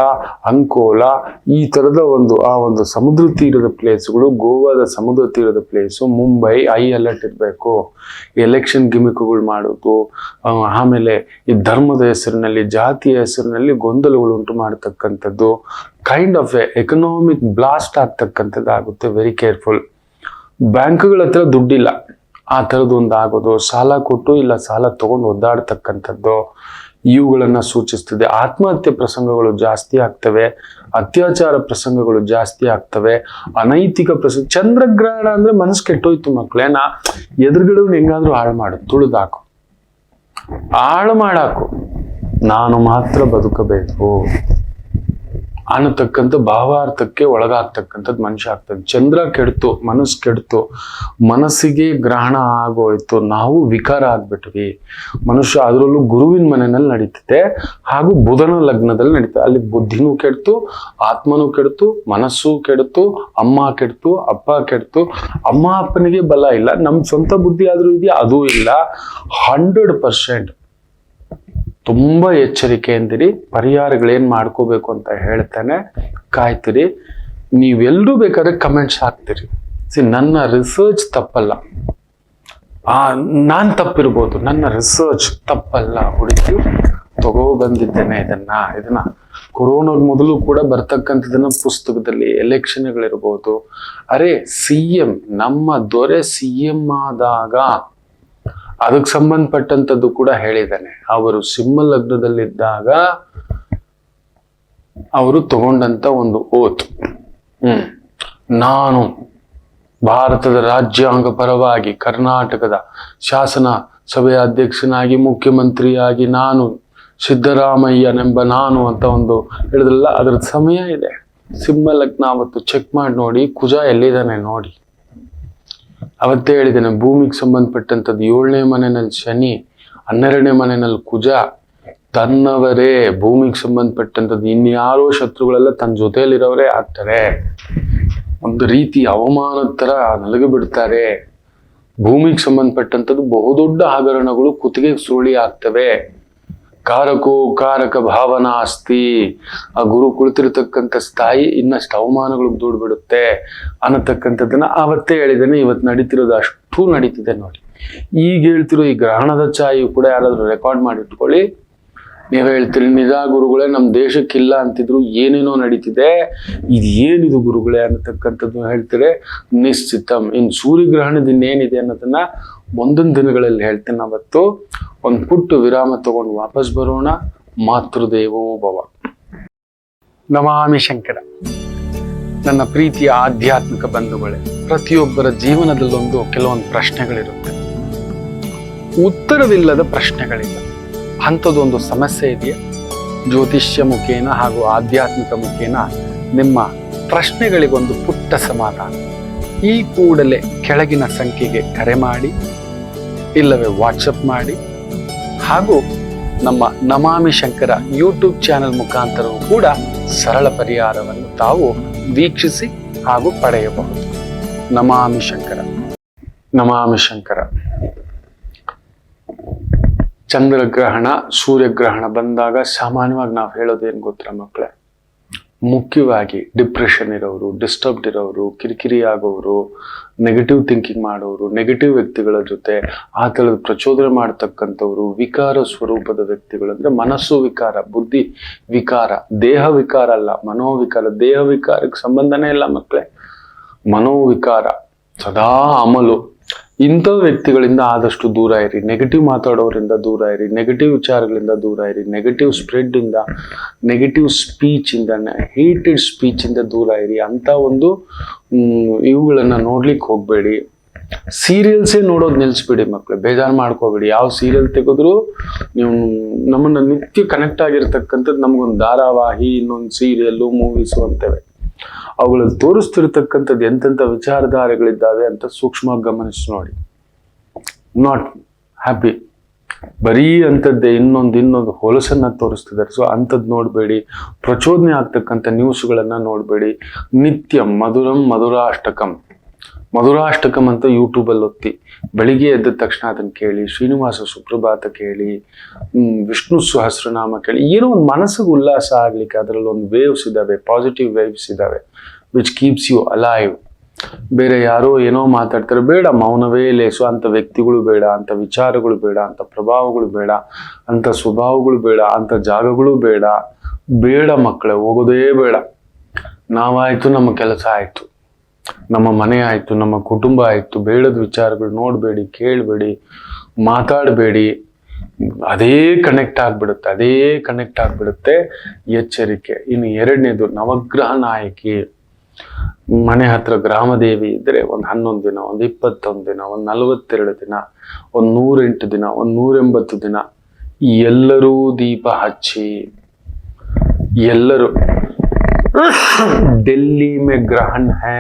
ಅಂಕೋಲ, ಈ ತರದ ಒಂದು ಸಮುದ್ರ ತೀರದ ಪ್ಲೇಸ್ಗಳು, ಗೋವಾದ ಸಮುದ್ರ ತೀರದ ಪ್ಲೇಸು, ಮುಂಬೈ ಐ ಅಲರ್ಟ್ ಇರಬೇಕು. ಎಲೆಕ್ಷನ್ ಗಿಮಿಕ್ಗಳು ಮಾಡೋದು, ಆಮೇಲೆ ಈ ಧರ್ಮದ ಹೆಸರಿನಲ್ಲಿ, ಜಾತಿಯ ಹೆಸರಿನಲ್ಲಿ ಗೊಂದಲಗಳು ಉಂಟು ಮಾಡತಕ್ಕಂಥದ್ದು, ಕೈಂಡ್ ಆಫ್ ಎಕನಾಮಿಕ್ ಬ್ಲಾಸ್ಟ್ ಆಗ್ತಕ್ಕಂಥದ್ದು ಆಗುತ್ತೆ. Very careful. ಬ್ಯಾಂಕ್ಗಳ ಹತ್ರ ದುಡ್ಡಿಲ್ಲ, ಆ ಥರದ್ದೊಂದು ಆಗೋದು, ಸಾಲ ಕೊಟ್ಟು ಇಲ್ಲ ಸಾಲ ತಗೊಂಡು ಒದ್ದಾಡ್ತಕ್ಕಂಥದ್ದು, ಇವುಗಳನ್ನ ಸೂಚಿಸ್ತದೆ. ಆತ್ಮಹತ್ಯೆ ಪ್ರಸಂಗಗಳು ಜಾಸ್ತಿ ಆಗ್ತವೆ, ಅತ್ಯಾಚಾರ ಪ್ರಸಂಗಗಳು ಜಾಸ್ತಿ ಆಗ್ತವೆ, ಅನೈತಿಕ ಪ್ರಸಂಗ. ಚಂದ್ರಗ್ರಹಣ ಅಂದ್ರೆ ಮನಸ್ಸು ಕೆಟ್ಟೋಯ್ತು ಮಕ್ಳೇನ, ಎದುರುಗಡೆ ಹೆಂಗಾದ್ರೂ ಹಾಳು ಮಾಡು, ತುಳಿದಾಕು, ಹಾಳು ಮಾಡಾಕು, ನಾನು ಮಾತ್ರ ಬದುಕಬೇಕು ಅನ್ನತಕ್ಕಂಥ ಭಾವಾರ್ಥಕ್ಕೆ ಒಳಗಾಗ್ತಕ್ಕಂಥದ್ದು ಮನುಷ್ಯ ಆಗ್ತದೆ. ಚಂದ್ರ ಕೆಡ್ತು, ಮನಸ್ಸು ಕೆಡ್ತು, ಮನಸ್ಸಿಗೆ ಗ್ರಹಣ ಆಗೋಯ್ತು, ನಾವು ವಿಕಾರ ಆಗ್ಬಿಟ್ವಿ. ಮನುಷ್ಯ ಅದರಲ್ಲೂ ಗುರುವಿನ ಮನೆಯಲ್ಲಿ ನಡೀತಿದೆ, ಹಾಗೂ ಬುಧನ ಲಗ್ನದಲ್ಲಿ ನಡೀತದೆ. ಅಲ್ಲಿ ಬುದ್ಧಿನೂ ಕೆಡ್ತು, ಆತ್ಮನೂ ಕೆಡ್ತು, ಮನಸ್ಸು ಕೆಡ್ತು, ಅಮ್ಮ ಕೆಡ್ತು, ಅಪ್ಪ ಕೆಡ್ತು. ಅಮ್ಮ ಅಪ್ಪನಿಗೆ ಬಲ ಇಲ್ಲ, ನಮ್ ಸ್ವಂತ ಬುದ್ಧಿ ಆದ್ರೂ ಇದೆಯಾ, ಅದೂ ಇಲ್ಲ. 100% ತುಂಬಾ ಎಚ್ಚರಿಕೆಯಿಂದಿರಿ. ಪರಿಹಾರಗಳೇನ್ ಮಾಡ್ಕೋಬೇಕು ಅಂತ ಹೇಳ್ತಾನೆ, ಕಾಯ್ತಿರಿ. ನೀವೆಲ್ಲರೂ ಬೇಕಾದ್ರೆ ಕಮೆಂಟ್ಸ್ ಹಾಕ್ತಿರಿ. ನನ್ನ ರಿಸರ್ಚ್ ತಪ್ಪಲ್ಲ, ನಾನ್ ತಪ್ಪಿರ್ಬೋದು, ನನ್ನ ರಿಸರ್ಚ್ ತಪ್ಪಲ್ಲ, ಹುಡುಕಿ ತಗೋ ಬಂದಿದ್ದೇನೆ ಇದನ್ನ ಕೊರೋನಾದ ಮೊದಲು ಕೂಡ ಬರ್ತಕ್ಕಂಥದನ್ನ ಪುಸ್ತಕದಲ್ಲಿ. ಎಲೆಕ್ಷನ್ಗಳಿರ್ಬೋದು, ಅರೆ CM, ನಮ್ಮ ದೊರೆ CM ಆದಾಗ ಅದಕ್ಕೆ ಸಂಬಂಧಪಟ್ಟಂಥದ್ದು ಕೂಡ ಹೇಳಿದ್ದಾನೆ. ಅವರು ಸಿಂಹ ಲಗ್ನದಲ್ಲಿದ್ದಾಗ ಅವರು ತಗೊಂಡಂತ ಒಂದು ಓತ್, ನಾನು ಭಾರತದ ರಾಜ್ಯಾಂಗ ಪರವಾಗಿ ಕರ್ನಾಟಕದ ಶಾಸನ ಸಭೆಯ ಅಧ್ಯಕ್ಷನಾಗಿ, ಮುಖ್ಯಮಂತ್ರಿಯಾಗಿ ನಾನು ಸಿದ್ದರಾಮಯ್ಯನೆಂಬ ನಾನು ಅಂತ ಒಂದು ಹೇಳಿದ್ರಲ್ಲ, ಅದ್ರ ಸಮಯ ಇದೆ. ಸಿಂಹ ಲಗ್ನ ಅವತ್ತು ಚೆಕ್ ಮಾಡಿ ನೋಡಿ, ಕುಜ ಎಲ್ಲಿದ್ದಾನೆ ನೋಡಿ. ಅವತ್ತೇ ಹೇಳಿದ್ದೇನೆ, ಭೂಮಿಗೆ ಸಂಬಂಧಪಟ್ಟಂಥದ್ದು 7ನೇ ಮನೆಯಲ್ಲಿ ಶನಿ, 12ನೇ ಮನೆಯಲ್ಲಿ ಕುಜ, ತನ್ನವರೇ ಭೂಮಿಗೆ ಸಂಬಂಧಪಟ್ಟಂಥದ್ದು ಇನ್ಯಾರೋ ಶತ್ರುಗಳೆಲ್ಲ ತನ್ನ ಜೊತೆಯಲ್ಲಿರೋರೇ ಆಗ್ತಾರೆ. ಒಂದು ರೀತಿ ಅವಮಾನದ ತರ ನಲಗಿ ಬಿಡ್ತಾರೆ. ಭೂಮಿಗೆ ಸಂಬಂಧಪಟ್ಟಂಥದ್ದು ಬಹುದೊಡ್ಡ ಹಗರಣಗಳು ಕುತ್ತಿಗೆಗೆ ಸುರುಳಿ ಆಗ್ತವೆ. ಕಾರಕೋ ಕಾರಕ ಭಾವನಾ ಅಸ್ತಿ. ಆ ಗುರು ಕುಳಿತಿರ್ತಕ್ಕಂಥ ಸ್ಥಾಯಿ ಇನ್ನಷ್ಟು ಅವಮಾನಗಳಿಗೆ ದೂಡ್ ಬಿಡುತ್ತೆ ಅನ್ನತಕ್ಕಂಥದ್ದನ್ನ ಅವತ್ತೇ ಹೇಳಿದ್ದೇನೆ. ಇವತ್ತು ನಡೀತಿರೋದು ಅಷ್ಟು ನಡೀತಿದೆ ನೋಡಿ. ಈಗ ಹೇಳ್ತಿರೋ ಈ ಗ್ರಹಣದ ಛಾಯೆಯು ಕೂಡ ಯಾರಾದ್ರೂ ರೆಕಾರ್ಡ್ ಮಾಡಿ ಇಟ್ಕೊಳ್ಳಿ. ನೀವ್ ಹೇಳ್ತೀರಿ, ನಿಜ ಗುರುಗಳೇ, ನಮ್ ದೇಶಕ್ಕಿಲ್ಲ ಅಂತಿದ್ರು, ಏನೇನೋ ನಡೀತಿದೆ, ಇದು ಏನಿದು ಗುರುಗಳೇ ಅನ್ನತಕ್ಕಂಥದ್ದು ಹೇಳ್ತಾರೆ. ನಿಶ್ಚಿತಂ. ಇನ್ ಸೂರ್ಯಗ್ರಹಣದ ಇನ್ನೇನಿದೆ ಅನ್ನೋದನ್ನ ಮುಂದಿನ ದಿನಗಳಲ್ಲಿ ಹೇಳ್ತೇನೆ. ಅವತ್ತು ಒಂದು ಪುಟ್ಟ ವಿರಾಮ ತಗೊಂಡು ವಾಪಸ್ ಬರೋಣ. ಮಾತೃದೇವೋ ಭವ. ನಮಾಮಿ ಶಂಕರ. ನನ್ನ ಪ್ರೀತಿಯ ಆಧ್ಯಾತ್ಮಿಕ ಬಂಧುಗಳೇ, ಪ್ರತಿಯೊಬ್ಬರ ಜೀವನದಲ್ಲೊಂದು ಕೆಲವೊಂದು ಪ್ರಶ್ನೆಗಳಿರುತ್ತೆ, ಉತ್ತರವಿಲ್ಲದ ಪ್ರಶ್ನೆಗಳಿಲ್ಲ. ಅಂಥದ್ದೊಂದು ಸಮಸ್ಯೆ ಇದೆಯಾ? ಜ್ಯೋತಿಷ್ಯ ಮುಖೇನ ಹಾಗೂ ಆಧ್ಯಾತ್ಮಿಕ ಮುಖೇನ ನಿಮ್ಮ ಪ್ರಶ್ನೆಗಳಿಗೊಂದು ಪುಟ್ಟ ಸಮಾಧಾನ. ಈ ಕೂಡಲೇ ಕೆಳಗಿನ ಸಂಖ್ಯೆಗೆ ಕರೆ ಮಾಡಿ, ಇಲ್ಲವೇ ವಾಟ್ಸಪ್ ಮಾಡಿ, ಹಾಗೂ ನಮ್ಮ ನಮಾಮಿ ಶಂಕರ ಯೂಟ್ಯೂಬ್ ಚಾನೆಲ್ ಮುಖಾಂತರವೂ ಕೂಡ ಸರಳ ಪರಿಹಾರವನ್ನು ತಾವು ವೀಕ್ಷಿಸಿ ಹಾಗೂ ಪಡೆಯಬಹುದು. ನಮಾಮಿ ಶಂಕರ. ನಮಾಮಿ ಶಂಕರ. ಚಂದ್ರಗ್ರಹಣ, ಸೂರ್ಯಗ್ರಹಣ ಬಂದಾಗ ಸಾಮಾನ್ಯವಾಗಿ ನಾವು ಹೇಳೋದೇನು ಗೊತ್ತಾ ಮಕ್ಕಳೇ? ಮುಖ್ಯವಾಗಿ ಡಿಪ್ರೆಷನ್ ಇರೋರು, ಡಿಸ್ಟರ್ಬ್ಡ್ ಇರೋರು, ಕಿರಿಕಿರಿ ಆಗೋರು, ನೆಗೆಟಿವ್ ಥಿಂಕಿಂಗ್ ಮಾಡೋರು, ನೆಗೆಟಿವ್ ವ್ಯಕ್ತಿಗಳ ಜೊತೆ ಆ ಥರದ ಪ್ರಚೋದನೆ ಮಾಡ್ತಕ್ಕಂಥವ್ರು, ವಿಕಾರ ಸ್ವರೂಪದ ವ್ಯಕ್ತಿಗಳು, ಅಂದ್ರೆ ಮನಸ್ಸು ವಿಕಾರ, ಬುದ್ಧಿ ವಿಕಾರ, ದೇಹ ವಿಕಾರ ಅಲ್ಲ, ಮನೋವಿಕಾರ. ದೇಹ ವಿಕಾರಕ್ಕೆ ಸಂಬಂಧನೇ ಇಲ್ಲ ಮಕ್ಕಳೇ. ಮನೋವಿಕಾರ, ಸದಾ ಅಮಲು, ಇಂಥ ವ್ಯಕ್ತಿಗಳಿಂದ ಆದಷ್ಟು ದೂರ ಇರಿ. ನೆಗೆಟಿವ್ ಮಾತಾಡೋರಿಂದ ದೂರ ಇರಿ, ನೆಗೆಟಿವ್ ವಿಚಾರಗಳಿಂದ ದೂರ ಇರಿ, ನೆಗೆಟಿವ್ ಸ್ಪ್ರೆಡ್ ಇಂದ, ನೆಗೆಟಿವ್ ಸ್ಪೀಚ್ ಇಂದ, ಹೇಟೆಡ್ ಸ್ಪೀಚ್ ಇಂದ ದೂರ ಇರಿ. ಅಂತ ಒಂದು ಇವುಗಳನ್ನ ನೋಡ್ಲಿಕ್ಕೆ ಹೋಗ್ಬೇಡಿ. ಸೀರಿಯಲ್ಸೇ ನೋಡೋದು ನಿಲ್ಸ್ಬಿಡಿ ಮಕ್ಳು, ಬೇಜಾರು ಮಾಡ್ಕೋಬೇಡಿ. ಯಾವ ಸೀರಿಯಲ್ ತೆಗೆದ್ರು ನೀವು ನಮ್ಮನ್ನ ನಿತ್ಯ ಕನೆಕ್ಟ್ ಆಗಿರ್ತಕ್ಕಂಥದ್ದು ನಮಗೊಂದು ಧಾರಾವಾಹಿ, ಇನ್ನೊಂದು ಸೀರಿಯಲ್ಲು, ಮೂವೀಸು ಅಂತವೆ. ಅವುಗಳಲ್ಲಿ ತೋರಿಸ್ತಿರ್ತಕ್ಕಂಥದ್ದು ಎಂತೆಂಥ ವಿಚಾರಧಾರೆಗಳಿದ್ದಾವೆ ಅಂತ ಸೂಕ್ಷ್ಮವಾಗಿ ಗಮನಿಸಿ ನೋಡಿ. ನಾಟ್ ಹ್ಯಾಪಿ, ಬರೀ ಅಂಥದ್ದೇ ಇನ್ನೊಂದು ಹೊಲಸನ್ನ ತೋರಿಸ್ತಿದ್ದಾರೆ. ಸೊ ಅಂಥದ್ದು ನೋಡಬೇಡಿ. ಪ್ರಚೋದನೆ ಆಗ್ತಕ್ಕಂಥ ನ್ಯೂಸ್ಗಳನ್ನ ನೋಡಬೇಡಿ. ನಿತ್ಯ ಮಧುರಂ ಮಧುರಾಷ್ಟಕಂ ಅಂತ ಯೂಟ್ಯೂಬಲ್ಲಿ ಒತ್ತಿ ಬೆಳಿಗ್ಗೆ ಎದ್ದ ತಕ್ಷಣ ಅದನ್ನು ಕೇಳಿ, ಶ್ರೀನಿವಾಸ ಸುಪ್ರಭಾತ ಕೇಳಿ, ವಿಷ್ಣು ಸಹಸ್ರನಾಮ ಕೇಳಿ. ಏನೋ ಒಂದು ಮನಸ್ಸಿಗೆ ಉಲ್ಲಾಸ ಆಗ್ಲಿಕ್ಕೆ ಅದರಲ್ಲಿ ಒಂದು ವೇವ್ಸ್ ಇದಾವೆ, ಪಾಸಿಟಿವ್ ವೇವ್ಸ್ ಇದಾವೆ, ವಿಚ್ ಕೀಪ್ಸ್ ಯು ಅಲೈವ್. ಬೇರೆ ಯಾರೋ ಏನೋ ಮಾತಾಡ್ತಾರೆ, ಬೇಡ, ಮೌನವೇ ಲೇಸು. ಅಂತ ವ್ಯಕ್ತಿಗಳು ಬೇಡ, ಅಂತ ವಿಚಾರಗಳು ಬೇಡ, ಅಂತ ಪ್ರಭಾವಗಳು ಬೇಡ, ಅಂತ ಸ್ವಭಾವಗಳು ಬೇಡ, ಅಂತ ಜಾಗಗಳು ಬೇಡ ಮಕ್ಕಳೇ, ಹೋಗೋದೇ ಬೇಡ. ನಾವಾಯ್ತು, ನಮ್ಮ ಕೆಲಸ ಆಯ್ತು, ನಮ್ಮ ಮನೆ ಆಯ್ತು, ನಮ್ಮ ಕುಟುಂಬ ಆಯ್ತು. ಬೇಡದ ವಿಚಾರಗಳು ನೋಡಬೇಡಿ, ಕೇಳಬೇಡಿ, ಮಾತಾಡಬೇಡಿ. ಅದೇ ಕನೆಕ್ಟ್ ಆಗ್ಬಿಡುತ್ತೆ. ಎಚ್ಚರಿಕೆ. ಇನ್ನು ಎರಡನೇದು, ನವಗ್ರಹ ನಾಯಕಿ. ಮನೆ ಹತ್ರ ಗ್ರಾಮದೇವಿ ಇದ್ರೆ ಒಂದು 11 ದಿನ, ಒಂದು 21 ದಿನ, ಒಂದು 42 ದಿನ, ಒಂದು 108 ದಿನ, ಒಂದು 180 ದಿನ ಎಲ್ಲರೂ ದೀಪ ಹಚ್ಚಿ. ಎಲ್ಲರೂ दिल्ली में ग्रहण है,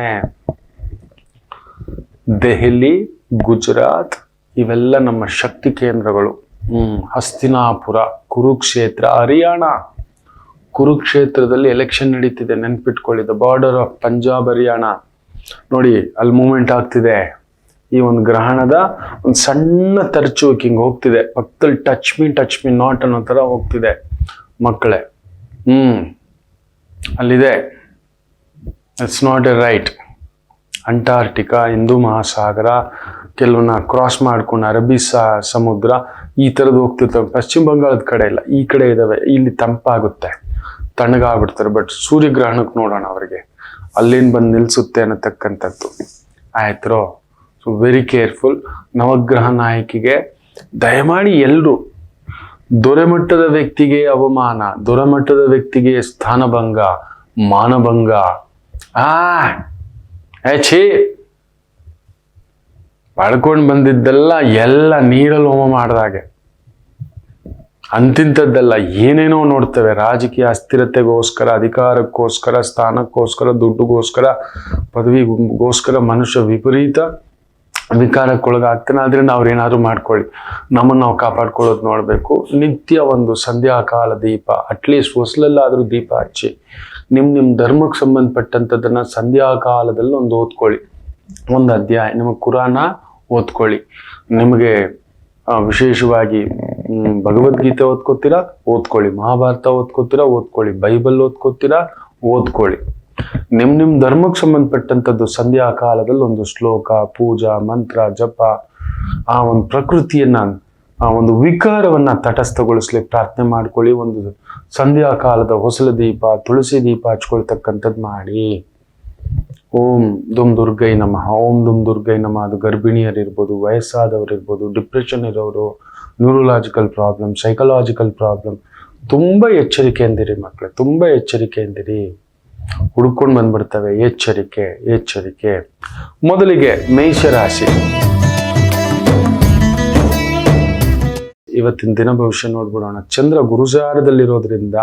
ದೆಹಲಿ, ಗುಜರಾತ್ ಇವೆಲ್ಲ ನಮ್ಮ ಶಕ್ತಿ ಕೇಂದ್ರಗಳು. ಹಸ್ತಿನಾಪುರ, ಕುರುಕ್ಷೇತ್ರ, ಹರಿಯಾಣ. ಕುರುಕ್ಷೇತ್ರದಲ್ಲಿ ಎಲೆಕ್ಷನ್ ನಡೀತಿದೆ, ನೆನ್ಪಿಟ್ಕೊಳ್ಳಿ. The border of Punjab Haryana. ನೋಡಿ ಅಲ್ಲಿ ಮೂವ್ಮೆಂಟ್ ಆಗ್ತಿದೆ. ಈ ಒಂದು ಗ್ರಹಣದ ಒಂದು ಸಣ್ಣ ತರ್ಚುವಿಕೆ ಹಿಂಗೆ ಹೋಗ್ತಿದೆ ಪಕ್ಕದಲ್ಲಿ. ಟಚ್ ಮೀ ನಾಟ್ ಅನ್ನೋ ತರ ಹೋಗ್ತಿದೆ ಮಕ್ಕಳೇ. ಅಲ್ಲಿದೆ. It's not a right. Antarctica, ಹಿಂದೂ ಮಹಾಸಾಗರ, ಕೆಲವನ್ನ ಕ್ರಾಸ್ ಮಾಡ್ಕೊಂಡು ಅರಬ್ಬಿ ಸಮುದ್ರ, ಈ ಥರದ್ದು ಹೋಗ್ತಿರ್ತವೆ. ಪಶ್ಚಿಮ ಬಂಗಾಳದ ಕಡೆ ಇಲ್ಲ, ಈ ಕಡೆ ಇದಾವೆ. ಇಲ್ಲಿ ತಂಪಾಗುತ್ತೆ, ತಣ್ಣಗಾಗ್ಬಿಡ್ತಾರೆ. ಬಟ್ ಸೂರ್ಯಗ್ರಹಣಕ್ಕೆ ನೋಡೋಣ ಅವರಿಗೆ ಅಲ್ಲೇನು ಬಂದು ನಿಲ್ಸುತ್ತೆ ಅನ್ನತಕ್ಕಂಥದ್ದು. ಆಯ್ತರೋ? So very careful. ನವಗ್ರಹ ನಾಯಕಿಗೆ ದಯಮಾಡಿ ಎಲ್ಲರೂ, ದೊರೆಮಟ್ಟದ ವ್ಯಕ್ತಿಗೆ ಅವಮಾನ, ದೊರೆಮಟ್ಟದ ವ್ಯಕ್ತಿಗೆ ಸ್ಥಾನಭಂಗ, ಮಾನಭಂಗ, ಛೀ ಪಡ್ಕೊಂಡು ಬಂದಿದ್ದೆಲ್ಲ ಎಲ್ಲ ನೀರಲ್ಲಿ ಹೋಮ ಮಾಡಿದಾಗೆ. ಅಂತಿಂಥದ್ದೆಲ್ಲ ಏನೇನೋ ನೋಡ್ತೇವೆ. ರಾಜಕೀಯ ಅಸ್ಥಿರತೆಗೋಸ್ಕರ, ಅಧಿಕಾರಕ್ಕೋಸ್ಕರ, ಸ್ಥಾನಕ್ಕೋಸ್ಕರ, ದುಡ್ಡುಗೋಸ್ಕರ, ಪದವಿಗೋಸ್ಕರ ಮನುಷ್ಯ ವಿಪರೀತ ವಿಕಾರಕ್ಕೊಳಗಾಗ್ತಾನೆ. ಆದ್ರಿಂದ ಅವ್ರೇನಾದ್ರು ಮಾಡ್ಕೊಳ್ಳಿ, ನಮ್ಮನ್ನು ನಾವು ಕಾಪಾಡ್ಕೊಳ್ಳೋದು ನೋಡಬೇಕು. ನಿತ್ಯ ಒಂದು ಸಂಧ್ಯಾಕಾಲ ದೀಪ, ಅಟ್ಲೀಸ್ಟ್ ಹೊಸಲಲ್ಲಾದ್ರೂ ದೀಪ ಹಚ್ಚಿ ನಿಮ್ಮ ಧರ್ಮಕ್ಕೆ ಸಂಬಂಧಪಟ್ಟಂಥದ್ದನ್ನ ಸಂಧ್ಯಾಕಾಲದಲ್ಲಿ ಒಂದು ಓದ್ಕೊಳ್ಳಿ. ಒಂದು ಅಧ್ಯಾಯ ನಿಮಗೆ ಕುರಾನ ಓದ್ಕೊಳ್ಳಿ. ನಿಮಗೆ ವಿಶೇಷವಾಗಿ ಭಗವದ್ಗೀತೆ ಓದ್ಕೊಳ್ಳಿ, ಮಹಾಭಾರತ ಓದ್ಕೊಳ್ಳಿ, ಬೈಬಲ್ ಓದ್ಕೊಳ್ಳಿ. ನಿಮ್ ಧರ್ಮಕ್ಕೆ ಸಂಬಂಧಪಟ್ಟಂಥದ್ದು ಸಂಧ್ಯಾ ಕಾಲದಲ್ಲಿ ಒಂದು ಶ್ಲೋಕ, ಪೂಜಾ, ಮಂತ್ರ, ಜಪ, ಆ ಒಂದು ಪ್ರಕೃತಿಯನ್ನ, ಆ ಒಂದು ವಿಕಾರವನ್ನ ತಟಸ್ಥಗೊಳಿಸ್ಲಿಕ್ಕೆ ಪ್ರಾರ್ಥನೆ ಮಾಡ್ಕೊಳ್ಳಿ. ಒಂದು ಸಂಧ್ಯಾ ಕಾಲದ ಹೊಸಲ ದೀಪ, ತುಳಸಿ ದೀಪ ಹಚ್ಕೊಳ್ತಕ್ಕಂಥದ್ದು ಮಾಡಿ. ಓಂ ದುಮ್ ದುರ್ಗೈ ನಮಃ, ಓಂ ದುಮ್ ದುರ್ಗೈ ನಮಃ. ಅದು ಗರ್ಭಿಣಿಯರಿರ್ಬೋದು, ವಯಸ್ಸಾದವ್ರು ಇರ್ಬೋದು, ಡಿಪ್ರೆಷನ್ ಇರೋರು, ನ್ಯೂರೋಲಾಜಿಕಲ್ ಪ್ರಾಬ್ಲಮ್, ಸೈಕಲಾಜಿಕಲ್ ಪ್ರಾಬ್ಲಮ್. ತುಂಬಾ ಎಚ್ಚರಿಕೆಯಿಂದಿರಿ ಮಕ್ಕಳೇ, ತುಂಬಾ ಎಚ್ಚರಿಕೆಯಿಂದಿರಿ. ಹುಡ್ಕೊಂಡು ಬಂದ್ಬಿಡ್ತವೆ. ಎಚ್ಚರಿಕೆ. ಮೊದಲಿಗೆ ಮೇಷರಾಶಿ. ಇವತ್ತಿನ ದಿನ ಭವಿಷ್ಯ ನೋಡ್ಬಿಡೋಣ. ಚಂದ್ರ ಗುರುಸಾರದಲ್ಲಿರೋದ್ರಿಂದ,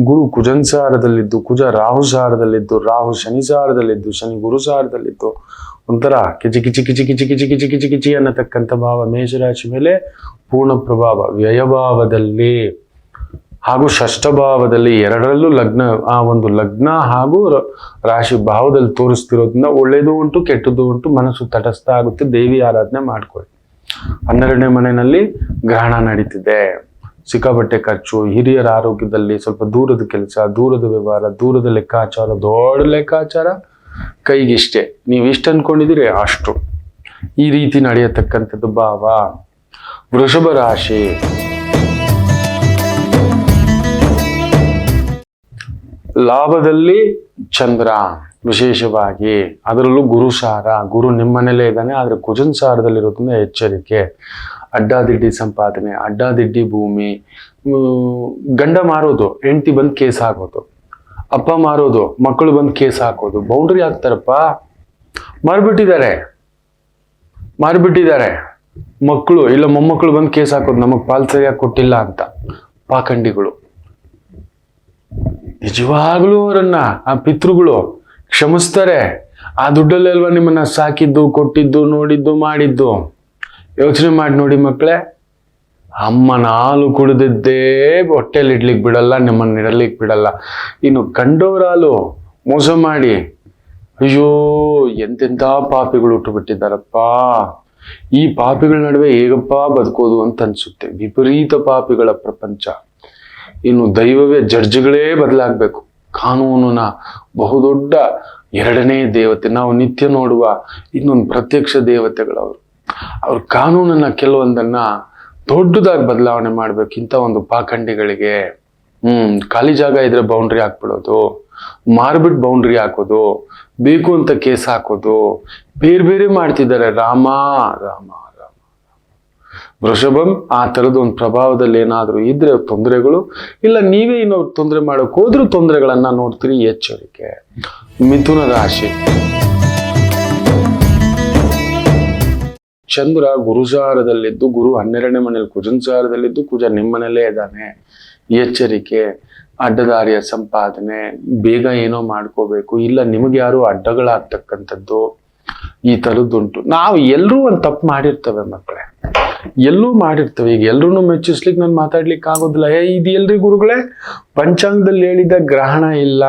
ಗುರು ಕುಜನ್ಸಾರದಲ್ಲಿದ್ದು, ಕುಜ ರಾಹು ಸಾರದಲ್ಲಿದ್ದು, ರಾಹು ಶನಿ ಸಾರದಲ್ಲಿದ್ದು, ಶನಿ ಗುರು ಸಾರದಲ್ಲಿದ್ದು, ಒಂಥರ ಕಿಚಿ ಅನ್ನತಕ್ಕಂಥ ಭಾವ ಮೇಷರಾಶಿ ಮೇಲೆ ಪೂರ್ಣ ಪ್ರಭಾವ. ವ್ಯಯಭಾವದಲ್ಲಿ ಹಾಗೂ ಷಷ್ಠಭಾವದಲ್ಲಿ, ಎರಡರಲ್ಲೂ ಲಗ್ನ, ಆ ಒಂದು ಲಗ್ನ ಹಾಗೂ ರಾಶಿ ಭಾವದಲ್ಲಿ ತೋರಿಸ್ತಿರೋದ್ರಿಂದ ಒಳ್ಳೇದು ಉಂಟು, ಕೆಟ್ಟದ್ದು ಉಂಟು. ಮನಸ್ಸು ತಟಸ್ಥ ಆಗುತ್ತೆ. ದೇವಿ ಆರಾಧನೆ ಮಾಡ್ಕೊಳ್ಳಿ. 12ನೇ ಮನೆಯಲ್ಲಿ ಗ್ರಹಣ ನಡೀತಿದೆ. ಸಿಕ್ಕಾಪಟ್ಟೆ ಖರ್ಚು, ಹಿರಿಯರ ಆರೋಗ್ಯದಲ್ಲಿ ಸ್ವಲ್ಪ ದೂರದ ಕೆಲಸ, ದೂರದ ವ್ಯವಹಾರ, ದೂರದ ಲೆಕ್ಕಾಚಾರ, ದೊಡ್ಡ ಲೆಕ್ಕಾಚಾರ. ಕೈಗಿಷ್ಟೇ, ನೀವು ಇಷ್ಟು ಅನ್ಕೊಂಡಿದ್ದೀರಿ ಅಷ್ಟು. ಈ ರೀತಿ ನಡೆಯತಕ್ಕಂಥದ್ದು ಭಾವ. ವೃಷಭ ರಾಶಿ. ಲಾಭದಲ್ಲಿ ಚಂದ್ರ, ವಿಶೇಷವಾಗಿ ಅದರಲ್ಲೂ ಗುರುಸಾರ, ಗುರು ನಿಮ್ಮನೇಲೇ ಇದ್ದಾನೆ, ಆದರೆ ಕುಜನ್ ಸಾರದಲ್ಲಿರೋದ್ರಿಂದ ಎಚ್ಚರಿಕೆ. ಅಡ್ಡಾದಿಡ್ಡಿ ಸಂಪಾದನೆ, ಅಡ್ಡಾದಿಡ್ಡಿ ಭೂಮಿ, ಗಂಡ ಮಾರೋದು, ಹೆಂಡತಿ ಬಂದು ಕೇಸ್ ಹಾಕೋದು, ಅಪ್ಪ ಮಾರೋದು, ಮಕ್ಕಳು ಬಂದು ಕೇಸ್ ಹಾಕೋದು. ಬೌಂಡ್ರಿ ಹಾಕ್ತಾರಪ್ಪ, ಮಾರ್ಬಿಟ್ಟಿದ್ದಾರೆ ಮಕ್ಕಳು ಇಲ್ಲ ಮೊಮ್ಮಕ್ಕಳು ಬಂದು ಕೇಸ್ ಹಾಕೋದು, ನಮಗ್ ಪಾಲ್ ಸರಿಯಾಗಿ ಕೊಟ್ಟಿಲ್ಲ ಅಂತ. ಪಾಖಂಡಿಗಳು ನಿಜವಾಗ್ಲೂ ಅವರನ್ನ ಆ ಪಿತೃಗಳು ಕ್ಷಮಿಸ್ತಾರೆ. ಆ ದುಡ್ಡಲ್ಲಿ ಅಲ್ವಾ ನಿಮ್ಮನ್ನ ಸಾಕಿದ್ದು, ಕೊಟ್ಟಿದ್ದು, ನೋಡಿದ್ದು, ಮಾಡಿದ್ದು. ಯೋಚನೆ ಮಾಡಿ ನೋಡಿ ಮಕ್ಕಳೇ, ಅಮ್ಮನ ಹಾಲು ಕುಡಿದಿದ್ದೇ ಹೊಟ್ಟೆಲಿ ಇಡ್ಲಿಕ್ಕೆ ಬಿಡಲ್ಲ, ನಿಮ್ಮನ್ನ ಇಡಲಿಕ್ಕೆ ಬಿಡಲ್ಲ. ಇನ್ನು ಕಂಡೋರ ಹಾಲು ಮೋಸ ಮಾಡಿ, ಅಯ್ಯೋ ಎಂತೆಂಥ ಪಾಪಿಗಳು ಹುಟ್ಟು ಬಿಟ್ಟಿದ್ದಾರಪ್ಪ. ಈ ಪಾಪಿಗಳ ನಡುವೆ ಹೇಗಪ್ಪ ಬದುಕೋದು ಅಂತ ಅನ್ಸುತ್ತೆ. ವಿಪರೀತ ಪಾಪಿಗಳ ಪ್ರಪಂಚ. ಇನ್ನು ದೈವವೇ ಜಡ್ಜ್ಗಳೇ ಬದಲಾಗಬೇಕು. ಕಾನೂನಿನ ಬಹುದೊಡ್ಡ ಎರಡನೇ ದೇವತೆ, ನಾವು ನಿತ್ಯ ನೋಡುವ ಇನ್ನೊಂದು ಪ್ರತ್ಯಕ್ಷ ದೇವತೆಗಳವರು. ಅವ್ರ ಕಾನೂನನ್ನ ಕೆಲವೊಂದನ್ನ ದೊಡ್ಡದಾಗಿ ಬದಲಾವಣೆ ಮಾಡ್ಬೇಕು. ಇಂಥ ಒಂದು ಪಾಖಂಡಿಗಳಿಗೆ ಖಾಲಿ ಜಾಗ ಇದ್ರೆ ಬೌಂಡ್ರಿ ಹಾಕ್ಬಿಡೋದು, ಮಾರ್ಬಿಟ್ಟು ಬೌಂಡ್ರಿ ಹಾಕೋದು, ಬೇಕು ಅಂತ ಕೇಸ್ ಹಾಕೋದು, ಬೇರೆ ಬೇರೆ ಮಾಡ್ತಿದ್ದಾರೆ. ರಾಮ ರಾಮ ರಾಮ. ವೃಷಭಂ ಆ ಥರದ ಒಂದು ಪ್ರಭಾವದಲ್ಲಿ ಏನಾದರೂ ಇದ್ರೆ ತೊಂದರೆಗಳು, ಇಲ್ಲ ನೀವೇ ಇನ್ನೊಂದು ತೊಂದರೆ ಮಾಡೋಕೆ ಹೋದ್ರೂ ತೊಂದರೆಗಳನ್ನ ನೋಡ್ತೀರಿ. ಎಚ್ಚರಿಕೆ. ಮಿಥುನ ರಾಶಿ. ಚಂದ್ರ ಗುರುಸಾರದಲ್ಲಿದ್ದು, ಗುರು 12ನೇ ಮನೇಲಿ ಕುಜನ್ ಸಾರದಲ್ಲಿದ್ದು, ಕುಜ ನಿಮ್ಮನೇಲೇ ಇದ್ದಾನೆ. ಎಚ್ಚರಿಕೆ. ಅಡ್ಡದಾರಿಯ ಸಂಪಾದನೆ, ಬೇಗ ಏನೋ ಮಾಡ್ಕೋಬೇಕು, ಇಲ್ಲ ನಿಮಗೆ ಯಾರು ಅಡ್ಡಗಳಾಗ್ತಕ್ಕಂಥದ್ದು, ಈ ಥರದ್ದುಂಟು. ನಾವು ಎಲ್ಲರೂ ಒಂದು ತಪ್ಪು ಮಾಡಿರ್ತೇವೆ ಮಕ್ಕಳೇ, ಎಲ್ಲೂ ಮಾಡಿರ್ತೇವೆ. ಈಗ ಎಲ್ರೂ ಮೆಚ್ಚಿಸ್ಲಿಕ್ಕೆ ನಾನು ಮಾತಾಡ್ಲಿಕ್ಕೆ ಆಗೋದಿಲ್ಲ. ಇದು ಎಲ್ರಿ ಗುರುಗಳೇ ಪಂಚಾಂಗದಲ್ಲಿ ಹೇಳಿದ ಗ್ರಹಣ ಇಲ್ಲ,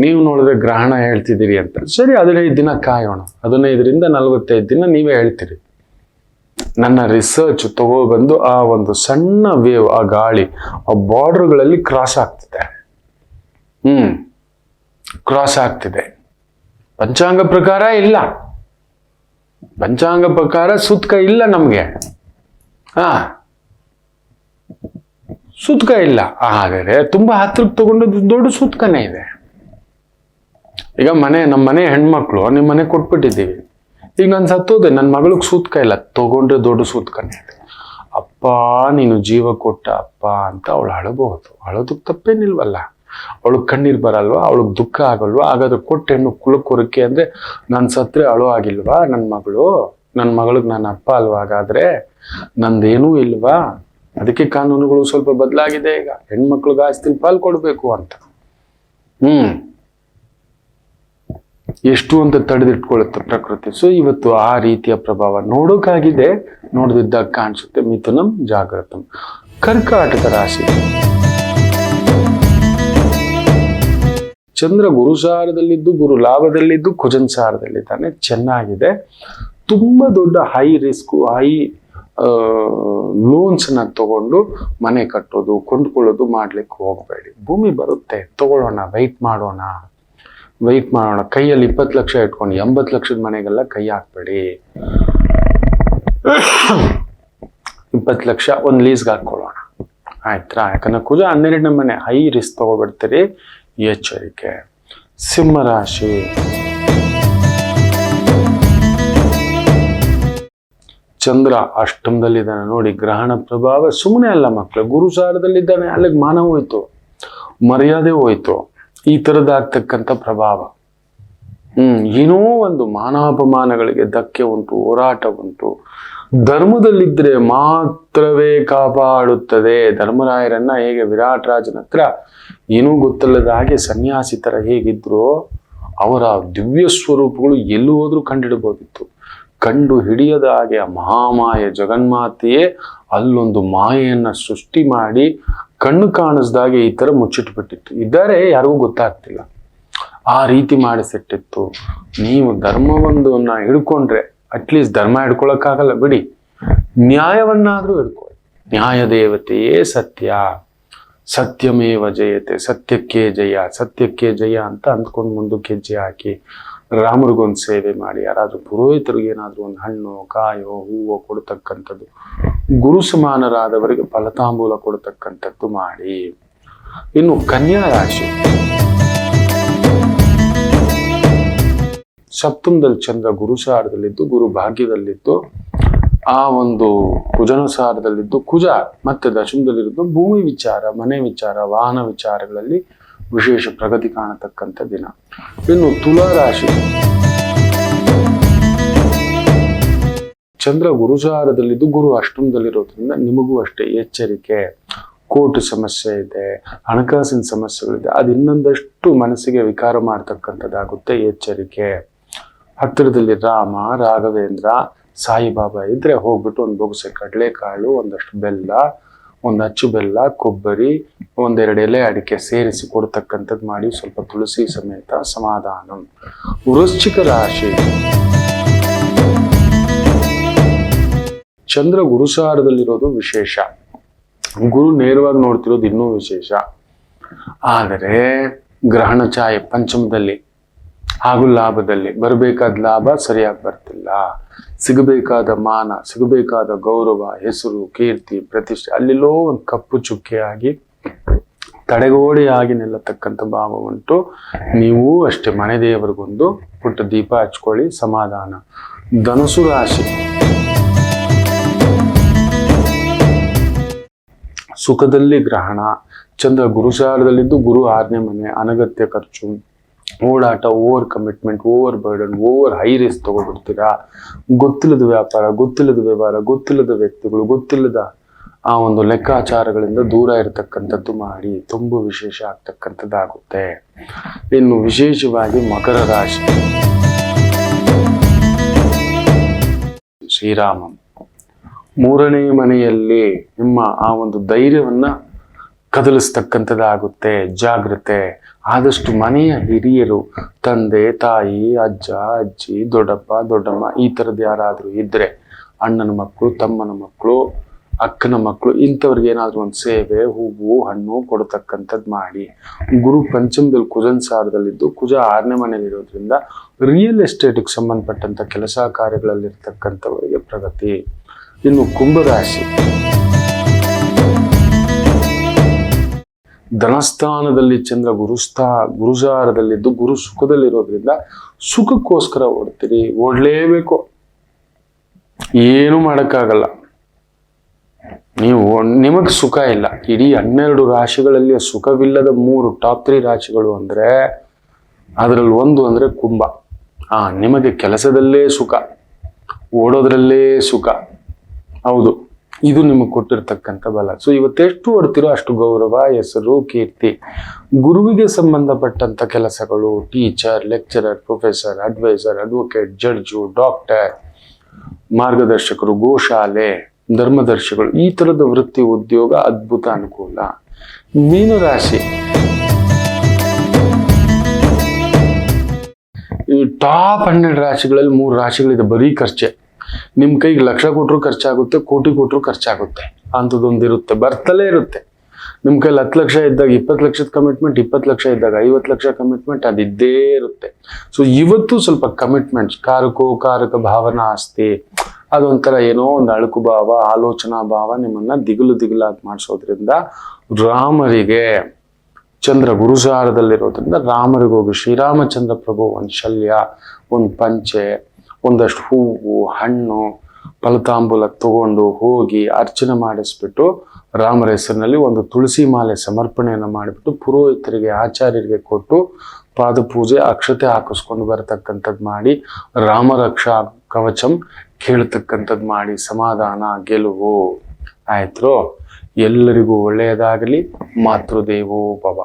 ನೀವು ನೋಡಿದ್ರೆ ಗ್ರಹಣ ಹೇಳ್ತಿದ್ದೀರಿ ಅಂತ. ಸರಿ, 15 ದಿನ ಕಾಯೋಣ. 15ರಿಂದ 45 ದಿನ ನೀವೇ ಹೇಳ್ತೀರಿ. ನನ್ನ ರಿಸರ್ಚ್ ತಗೊಬಂದು ಆ ಒಂದು ಸಣ್ಣ ವೇವ್, ಆ ಗಾಳಿ ಆ ಬಾರ್ಡರ್ಗಳಲ್ಲಿ ಕ್ರಾಸ್ ಆಗ್ತಿದೆ. ಕ್ರಾಸ್ ಆಗ್ತಿದೆ. ಪಂಚಾಂಗ ಪ್ರಕಾರ ಇಲ್ಲ, ಪಂಚಾಂಗ ಪ್ರಕಾರ ಸೂತಕ ಇಲ್ಲ ನಮ್ಗೆ. ಸೂತಕ ಇಲ್ಲ. ಆದರೆ ತುಂಬಾ ಹತ್ರಕ್ಕೆ ತಗೊಂಡದ್ದು ದೊಡ್ಡ ಸೂತಕನೇ ಇದೆ. ಈಗ ನಮ್ಮ ಮನೆ ಹೆಣ್ಮಕ್ಳು ನಿಮ್ಮ ಮನೆ ಕೊಟ್ಬಿಟ್ಟಿದ್ದೀವಿ. ಈಗ ನಾನು ಸತ್ತೋದೆ, ನನ್ನ ಮಗಳಿಗೆ ಸೂತಕ ಇಲ್ಲ, ತಗೊಂಡ್ರೆ ದೊಡ್ಡ ಸೂತಕನೇ ಇದೆ. ಅಪ್ಪ ನೀನು ಜೀವ ಕೊಟ್ಟ ಅಪ್ಪ ಅಂತ ಅವಳು ಅಳಬಹುದು. ಅಳೋದಕ್ಕೆ ತಪ್ಪೇನಿಲ್ವಲ್ಲ. ಅವಳಿಗೆ ಕಣ್ಣೀರ್ ಬರಲ್ವಾ? ಅವಳಿಗೆ ದುಃಖ ಆಗಲ್ವಾ? ಹಾಗಾದ್ರೆ ಕೊಟ್ಟ ಹೆಣ್ಣು ಕುಲಕ್ಕೊರಕೆ ಅಂದ್ರೆ ನಾನು ಸತ್ರೆ ಅಳೋ ಆಗಿಲ್ವಾ? ನನ್ನ ಮಗಳಿಗೆ ನನ್ನ ಅಪ್ಪ ಅಲ್ವಾ? ಹಾಗಾದ್ರೆ ನಂದೇನೂ ಇಲ್ವಾ? ಅದಕ್ಕೆ ಕಾನೂನುಗಳು ಸ್ವಲ್ಪ ಬದಲಾಗಿದೆ. ಈಗ ಹೆಣ್ಮಕ್ಳಿಗೆ ಆಸ್ತಿ ಪಾಲ್ ಕೊಡ್ಬೇಕು ಅಂತ. ಎಷ್ಟು ಅಂತ ತಡೆದಿಟ್ಕೊಳ್ಳುತ್ತೆ ಪ್ರಕೃತಿ. ಸೊ ಇವತ್ತು ಆ ರೀತಿಯ ಪ್ರಭಾವ ನೋಡೋಕಾಗಿದೆ, ನೋಡದಿದ್ದಾಗ ಕಾಣಿಸುತ್ತೆ. ಮಿಥುನಂ ಜಾಗೃತಂ. ಕರ್ಕಾಟಕ ರಾಶಿ. ಚಂದ್ರ ಗುರುಸಾರದಲ್ಲಿದ್ದು, ಗುರು ಲಾಭದಲ್ಲಿದ್ದು, ಕುಜನ್ ಸಾರದಲ್ಲಿದ್ದಾನೆ. ಚೆನ್ನಾಗಿದೆ. ತುಂಬಾ ದೊಡ್ಡ ಹೈ ರಿಸ್ಕ್, ಹೈ ಲೋನ್ಸ್ ನ ತಗೊಂಡು ಮನೆ ಕಟ್ಟೋದು, ಕೊಂಡ್ಕೊಳ್ಳೋದು ಮಾಡ್ಲಿಕ್ಕೆ ಹೋಗಬೇಡಿ. ಭೂಮಿ ಬರುತ್ತೆ, ತಗೊಳ್ಳೋಣ, ವೆಯ್ಟ್ ಮಾಡೋಣ. ಕೈಯಲ್ಲಿ 20 ಲಕ್ಷ ಇಟ್ಕೊಂಡು 80 ಲಕ್ಷದ ಮನೆಗೆಲ್ಲ ಕೈ ಹಾಕ್ಬೇಡಿ. 20 ಲಕ್ಷ ಒಂದು ಲೀಸ್ಗೆ ಹಾಕೊಳ್ಳೋಣ, ಆಯ್ತಾ? ಯಾಕಂದ್ರೆ ಕುಜ 12ನೇ ಮನೆ, ಹೈ ರಿಸ್ಕ್ ತಗೋಬಿಡ್ತೀರಿ. ಎಚ್ಚರಿಕೆ. ಸಿಂಹರಾಶಿ. ಚಂದ್ರ ಅಷ್ಟಮದಲ್ಲಿದ್ದಾನೆ ನೋಡಿ. ಗ್ರಹಣ ಪ್ರಭಾವ ಸುಮ್ಮನೆ ಅಲ್ಲ ಮಕ್ಕಳು. ಗುರುಸಾರದಲ್ಲಿದ್ದಾನೆ, ಅಲ್ಲಿಗೆ ಮಾನ ಹೋಯ್ತು, ಮರ್ಯಾದೆ ಹೋಯ್ತು. ಈ ತರದಾಗ್ತಕ್ಕಂಥ ಪ್ರಭಾವ. ಏನೋ ಒಂದು ಮಾನಾಪಮಾನಗಳಿಗೆ ಧಕ್ಕೆ ಉಂಟು, ಹೋರಾಟ ಉಂಟು. ಧರ್ಮದಲ್ಲಿದ್ರೆ ಮಾತ್ರವೇ ಕಾಪಾಡುತ್ತದೆ. ಧರ್ಮರಾಯರನ್ನ ಹೇಗೆ ವಿರಾಟ್ ರಾಜನ ಹತ್ರ ಏನೂ ಗೊತ್ತಿಲ್ಲದ ಹಾಗೆ ಸನ್ಯಾಸಿ ತರ ಹೇಗಿದ್ರು, ಅವರ ದಿವ್ಯ ಸ್ವರೂಪಗಳು ಎಲ್ಲೂ ಹೋದ್ರೂ ಕಂಡಿಡಬಹುದಿತ್ತು. ಕಂಡು ಹಿಡಿಯದ ಹಾಗೆ ಆ ಮಹಾಮಾಯ ಜಗನ್ಮಾತೆಯೇ ಅಲ್ಲೊಂದು ಮಾಯೆಯನ್ನ ಸೃಷ್ಟಿ ಮಾಡಿ ಕಣ್ಣು ಕಾಣಿಸ್ದಾಗೆ ಈ ತರ ಮುಚ್ಚಿಟ್ಬಿಟ್ಟಿತ್ತು. ಇದ್ದಾರೆ, ಯಾರಿಗೂ ಗೊತ್ತಾಗ್ತಿಲ್ಲ. ಆ ರೀತಿ ಮಾಡಿಸಿಟ್ಟಿತ್ತು. ನೀವು ಧರ್ಮವೊಂದನ್ನ ಹಿಡ್ಕೊಂಡ್ರೆ, ಅಟ್ಲೀಸ್ಟ್ ಧರ್ಮ ಹಿಡ್ಕೊಳಕ್ಕಾಗಲ್ಲ ಬಿಡಿ, ನ್ಯಾಯವನ್ನಾದ್ರೂ ಹಿಡ್ಕೊಳ್ಳಿ. ನ್ಯಾಯ ದೇವತೆಯೇ ಸತ್ಯ, ಸತ್ಯಮೇವ ಜಯತೆ, ಸತ್ಯಕ್ಕೆ ಜಯ, ಸತ್ಯಕ್ಕೆ ಜಯ ಅಂತ ಅಂದ್ಕೊಂಡು ಮುಂದಕ್ಕೆ ಹೆಜ್ಜೆ ಹಾಕಿ ರಾಮರಿಗೊಂದು ಸೇವೆ ಮಾಡಿ. ಯಾರಾದ್ರೂ ಪುರೋಹಿತರಿಗೆ ಏನಾದ್ರೂ ಒಂದು ಹಣ್ಣು, ಕಾಯೋ, ಹೂವೋ ಕೊಡ್ತಕ್ಕಂಥದ್ದು, ಗುರು ಸಮಾನರಾದವರಿಗೆ ಫಲತಾಂಬೂಲ ಕೊಡ್ತಕ್ಕಂಥದ್ದು ಮಾಡಿ. ಇನ್ನು ಕನ್ಯಾ ರಾಶಿ. ಸಪ್ತಮದಲ್ಲಿ ಚಂದ್ರ ಗುರು ಸಾರದಲ್ಲಿದ್ದು ಗುರು ಭಾಗ್ಯದಲ್ಲಿದ್ದು ಆ ಒಂದು ಕುಜನ ಸಾರದಲ್ಲಿದ್ದು ಕುಜ ಮತ್ತೆ ದಶಮದಲ್ಲಿದ್ದು ಭೂಮಿ ವಿಚಾರ, ಮನೆ ವಿಚಾರ, ವಾಹನ ವಿಚಾರಗಳಲ್ಲಿ ವಿಶೇಷ ಪ್ರಗತಿ ಕಾಣತಕ್ಕಂಥ ದಿನ. ಇನ್ನು ತುಲಾ ರಾಶಿ, ಚಂದ್ರ ಗುರುಸಾರದಲ್ಲಿದ್ದು ಗುರು ಅಷ್ಟಮದಲ್ಲಿರೋದ್ರಿಂದ ನಿಮಗೂ ಅಷ್ಟೇ ಎಚ್ಚರಿಕೆ. ಕೋರ್ಟ್ ಸಮಸ್ಯೆ ಇದೆ, ಹಣಕಾಸಿನ ಸಮಸ್ಯೆಗಳಿದೆ, ಅದು ಇನ್ನೊಂದಷ್ಟು ಮನಸ್ಸಿಗೆ ವಿಕಾರ ಮಾಡ್ತಕ್ಕಂಥದ್ದಾಗುತ್ತೆ. ಎಚ್ಚರಿಕೆ. ಹತ್ತಿರದಲ್ಲಿ ರಾಮ, ರಾಘವೇಂದ್ರ, ಸಾಯಿಬಾಬಾ ಇದ್ರೆ ಹೋಗ್ಬಿಟ್ಟು ಒಂದು ಬೊಗಸೆ ಕಡಲೆಕಾಳು, ಒಂದಷ್ಟು ಬೆಲ್ಲ, ಒಂದು ಅಚ್ಚು ಬೆಲ್ಲ, ಕೊಬ್ಬರಿ, ಒಂದೆರಡು ಎಲೆ ಅಡಿಕೆ ಸೇರಿಸಿ ಕೊಡ್ತಕ್ಕಂಥದ್ದು ಮಾಡಿ, ಸ್ವಲ್ಪ ತುಳಸಿ ಸಮೇತ ಸಮಾಧಾನ. ವೃಶ್ಚಿಕ ರಾಶಿ, ಚಂದ್ರ ಗುರುಸಾರದಲ್ಲಿರೋದು ವಿಶೇಷ, ಗುರು ನೇರವಾಗಿ ನೋಡ್ತಿರೋದು ಇನ್ನೂ ವಿಶೇಷ. ಆದರೆ ಗ್ರಹಣ ಛಾಯೆ ಪಂಚಮದಲ್ಲಿ ಹಾಗೂ ಲಾಭದಲ್ಲಿ, ಬರಬೇಕಾದ ಲಾಭ ಸರಿಯಾಗಿ ಬರ್ತಿಲ್ಲ, ಸಿಗಬೇಕಾದ ಮಾನ, ಸಿಗಬೇಕಾದ ಗೌರವ, ಹೆಸರು, ಕೀರ್ತಿ, ಪ್ರತಿಷ್ಠೆ ಅಲ್ಲೆಲ್ಲೋ ಒಂದು ಕಪ್ಪು ಚುಕ್ಕೆಯಾಗಿ ತಡೆಗೋಡೆಯಾಗಿ ನಿಲ್ಲತಕ್ಕಂಥ ಭಾವ ಉಂಟು. ನೀವು ಅಷ್ಟೇ ಮನೆ ದೇವರಿಗೊಂದು ಪುಟ್ಟ ದೀಪ ಹಚ್ಕೊಳ್ಳಿ, ಸಮಾಧಾನ. ಧನುಸು ರಾಶಿ, ಸುಖದಲ್ಲಿ ಗ್ರಹಣ, ಚಂದ್ರ ಗುರುಸಾರದಲ್ಲಿದ್ದು ಗುರು 6ನೇ ಮನೆ, ಅನಗತ್ಯ ಖರ್ಚು, ಓಡಾಟ, over commitment, over burden, over high risk ತಗೊಬಿಡ್ತೀರಾ. ಗೊತ್ತಿಲ್ಲದ ವ್ಯಾಪಾರ, ಗೊತ್ತಿಲ್ಲದ ವ್ಯವಹಾರ, ಗೊತ್ತಿಲ್ಲದ ವ್ಯಕ್ತಿಗಳು, ಗೊತ್ತಿಲ್ಲದ ಆ ಒಂದು ಲೆಕ್ಕಾಚಾರಗಳಿಂದ ದೂರ ಇರತಕ್ಕಂಥದ್ದು ಮಾಡಿ ತುಂಬ ವಿಶೇಷ ಆಗ್ತಕ್ಕಂಥದ್ದಾಗುತ್ತೆ. ಇನ್ನು ವಿಶೇಷವಾಗಿ ಮಕರ ರಾಶಿ, ಶ್ರೀರಾಮ 3ನೇ ಮನೆಯಲ್ಲಿ ನಿಮ್ಮ ಆ ಒಂದು ಧೈರ್ಯವನ್ನ ಕದಲಿಸ್ತಕ್ಕಂಥದ್ದಾಗುತ್ತೆ. ಜಾಗ್ರತೆ. ಆದಷ್ಟು ಮನೆಯ ಹಿರಿಯರು, ತಂದೆ, ತಾಯಿ, ಅಜ್ಜ, ಅಜ್ಜಿ, ದೊಡ್ಡಪ್ಪ, ದೊಡ್ಡಮ್ಮ ಈ ಥರದ್ದು ಯಾರಾದರೂ ಇದ್ರೆ, ಅಣ್ಣನ ಮಕ್ಕಳು, ತಮ್ಮನ ಮಕ್ಕಳು, ಅಕ್ಕನ ಮಕ್ಕಳು, ಇಂಥವ್ರಿಗೆ ಏನಾದರೂ ಒಂದು ಸೇವೆ, ಹೂವು, ಹಣ್ಣು ಕೊಡತಕ್ಕಂಥದ್ದು ಮಾಡಿ. ಗುರು ಪಂಚಮದಲ್ಲಿ ಕುಜನ್ ಸಾರದಲ್ಲಿದ್ದು ಕುಜ 6ನೇ ಮನೆಯಲ್ಲಿರೋದ್ರಿಂದ ರಿಯಲ್ ಎಸ್ಟೇಟ್ಗೆ ಸಂಬಂಧಪಟ್ಟಂಥ ಕೆಲಸ ಕಾರ್ಯಗಳಲ್ಲಿರ್ತಕ್ಕಂಥವರಿಗೆ ಪ್ರಗತಿ. ಇನ್ನು ಕುಂಭರಾಶಿ, ಧನಸ್ಥಾನದಲ್ಲಿ ಚಂದ್ರ ಗುರುಸಾರದಲ್ಲಿದ್ದು ಗುರು ಸುಖದಲ್ಲಿರೋದ್ರಿಂದ ಸುಖಕ್ಕೋಸ್ಕರ ಓಡ್ತೀರಿ, ಓಡ್ಲೇಬೇಕು, ಏನು ಮಾಡೋಕ್ಕಾಗಲ್ಲ. ನೀವು ನಿಮಗೆ ಸುಖ ಇಲ್ಲ. ಇಡೀ 12 ರಾಶಿಗಳಲ್ಲಿ ಸುಖವಿಲ್ಲದ 3 ಟಾಪ್ 3 ರಾಶಿಗಳು ಅಂದ್ರೆ ಅದರಲ್ಲಿ ಒಂದು ಅಂದ್ರೆ ಕುಂಭ. ನಿಮಗೆ ಕೆಲಸದಲ್ಲೇ ಸುಖ, ಓಡೋದ್ರಲ್ಲೇ ಸುಖ. ಹೌದು, ಇದು ನಿಮಗೆ ಕೊಟ್ಟಿರ್ತಕ್ಕಂಥ ಬಲ. ಸೊ ಇವತ್ತೆಷ್ಟು ಓಡ್ತಿರೋ ಅಷ್ಟು ಗೌರವ, ಹೆಸರು, ಕೀರ್ತಿ. ಗುರುವಿಗೆ ಸಂಬಂಧಪಟ್ಟಂತ ಕೆಲಸಗಳು, teacher, lecturer, professor, advisor, advocate, judge, doctor, ಮಾರ್ಗದರ್ಶಕರು, ಗೋಶಾಲೆ, ಧರ್ಮದರ್ಶಿಗಳು, ಈ ತರದ ವೃತ್ತಿ, ಉದ್ಯೋಗ ಅದ್ಭುತ ಅನುಕೂಲ. ಮೀನರಾಶಿ, ಈ ಟಾಪ್ 12 ರಾಶಿಗಳಲ್ಲಿ 3 ರಾಶಿಗಳಿದೆ, ಬರೀ ಖರ್ಚೆ. ನಿಮ್ ಕೈಗೆ ಲಕ್ಷ ಕೊಟ್ಟರು ಖರ್ಚಾಗುತ್ತೆ, ಕೋಟಿ ಕೊಟ್ಟರು ಖರ್ಚಾಗುತ್ತೆ, ಅಂಥದ್ದೊಂದಿರುತ್ತೆ, ಬರ್ತಲೇ ಇರುತ್ತೆ. ನಿಮ್ ಕೈಲಿ 10 ಲಕ್ಷ ಇದ್ದಾಗ 20 ಲಕ್ಷದ ಕಮಿಟ್ಮೆಂಟ್, 20 ಲಕ್ಷ ಇದ್ದಾಗ 50 ಲಕ್ಷ ಕಮಿಟ್ಮೆಂಟ್, ಅದಿದ್ದೇ ಇರುತ್ತೆ. ಸೊ ಇವತ್ತು ಸ್ವಲ್ಪ ಕಮಿಟ್ಮೆಂಟ್ಸ್, ಕಾರಕ ಭಾವನಾ ಆಸ್ತಿ, ಅದೊಂಥರ ಏನೋ ಒಂದು ಅಳುಕು ಭಾವ, ಆಲೋಚನಾ ಭಾವ ನಿಮ್ಮನ್ನ ದಿಗುಲಾಗಿ ಮಾಡಿಸೋದ್ರಿಂದ ರಾಮರಿಗೆ ಚಂದ್ರ ಗುರುಸಾರದಲ್ಲಿರೋದ್ರಿಂದ ರಾಮರಿಗೋಗಿ ಶ್ರೀರಾಮಚಂದ್ರ ಪ್ರಭು ಒಂದು ಶಲ್ಯ, ಒಂದು ಪಂಚೆ, ಒಂದಷ್ಟು ಹೂವು, ಹಣ್ಣು, ಫಲತಾಂಬೂಲ ತಗೊಂಡು ಹೋಗಿ ಅರ್ಚನೆ ಮಾಡಿಸ್ಬಿಟ್ಟು ರಾಮರ ಹೆಸರಿನಲ್ಲಿ ಒಂದು ತುಳಸಿ ಮಾಲೆ ಸಮರ್ಪಣೆಯನ್ನು ಮಾಡಿಬಿಟ್ಟು ಪುರೋಹಿತರಿಗೆ, ಆಚಾರ್ಯರಿಗೆ ಕೊಟ್ಟು ಪಾದಪೂಜೆ, ಅಕ್ಷತೆ ಹಾಕಿಸ್ಕೊಂಡು ಬರತಕ್ಕಂಥದ್ದು ಮಾಡಿ, ರಾಮರಕ್ಷಾ ಕವಚಂ ಕೇಳತಕ್ಕಂಥದ್ದು ಮಾಡಿ, ಸಮಾಧಾನ, ಗೆಲುವು ಆಯ್ತು. ಎಲ್ಲರಿಗೂ ಒಳ್ಳೆಯದಾಗಲಿ. ಮಾತೃದೇವೋ ಭವ.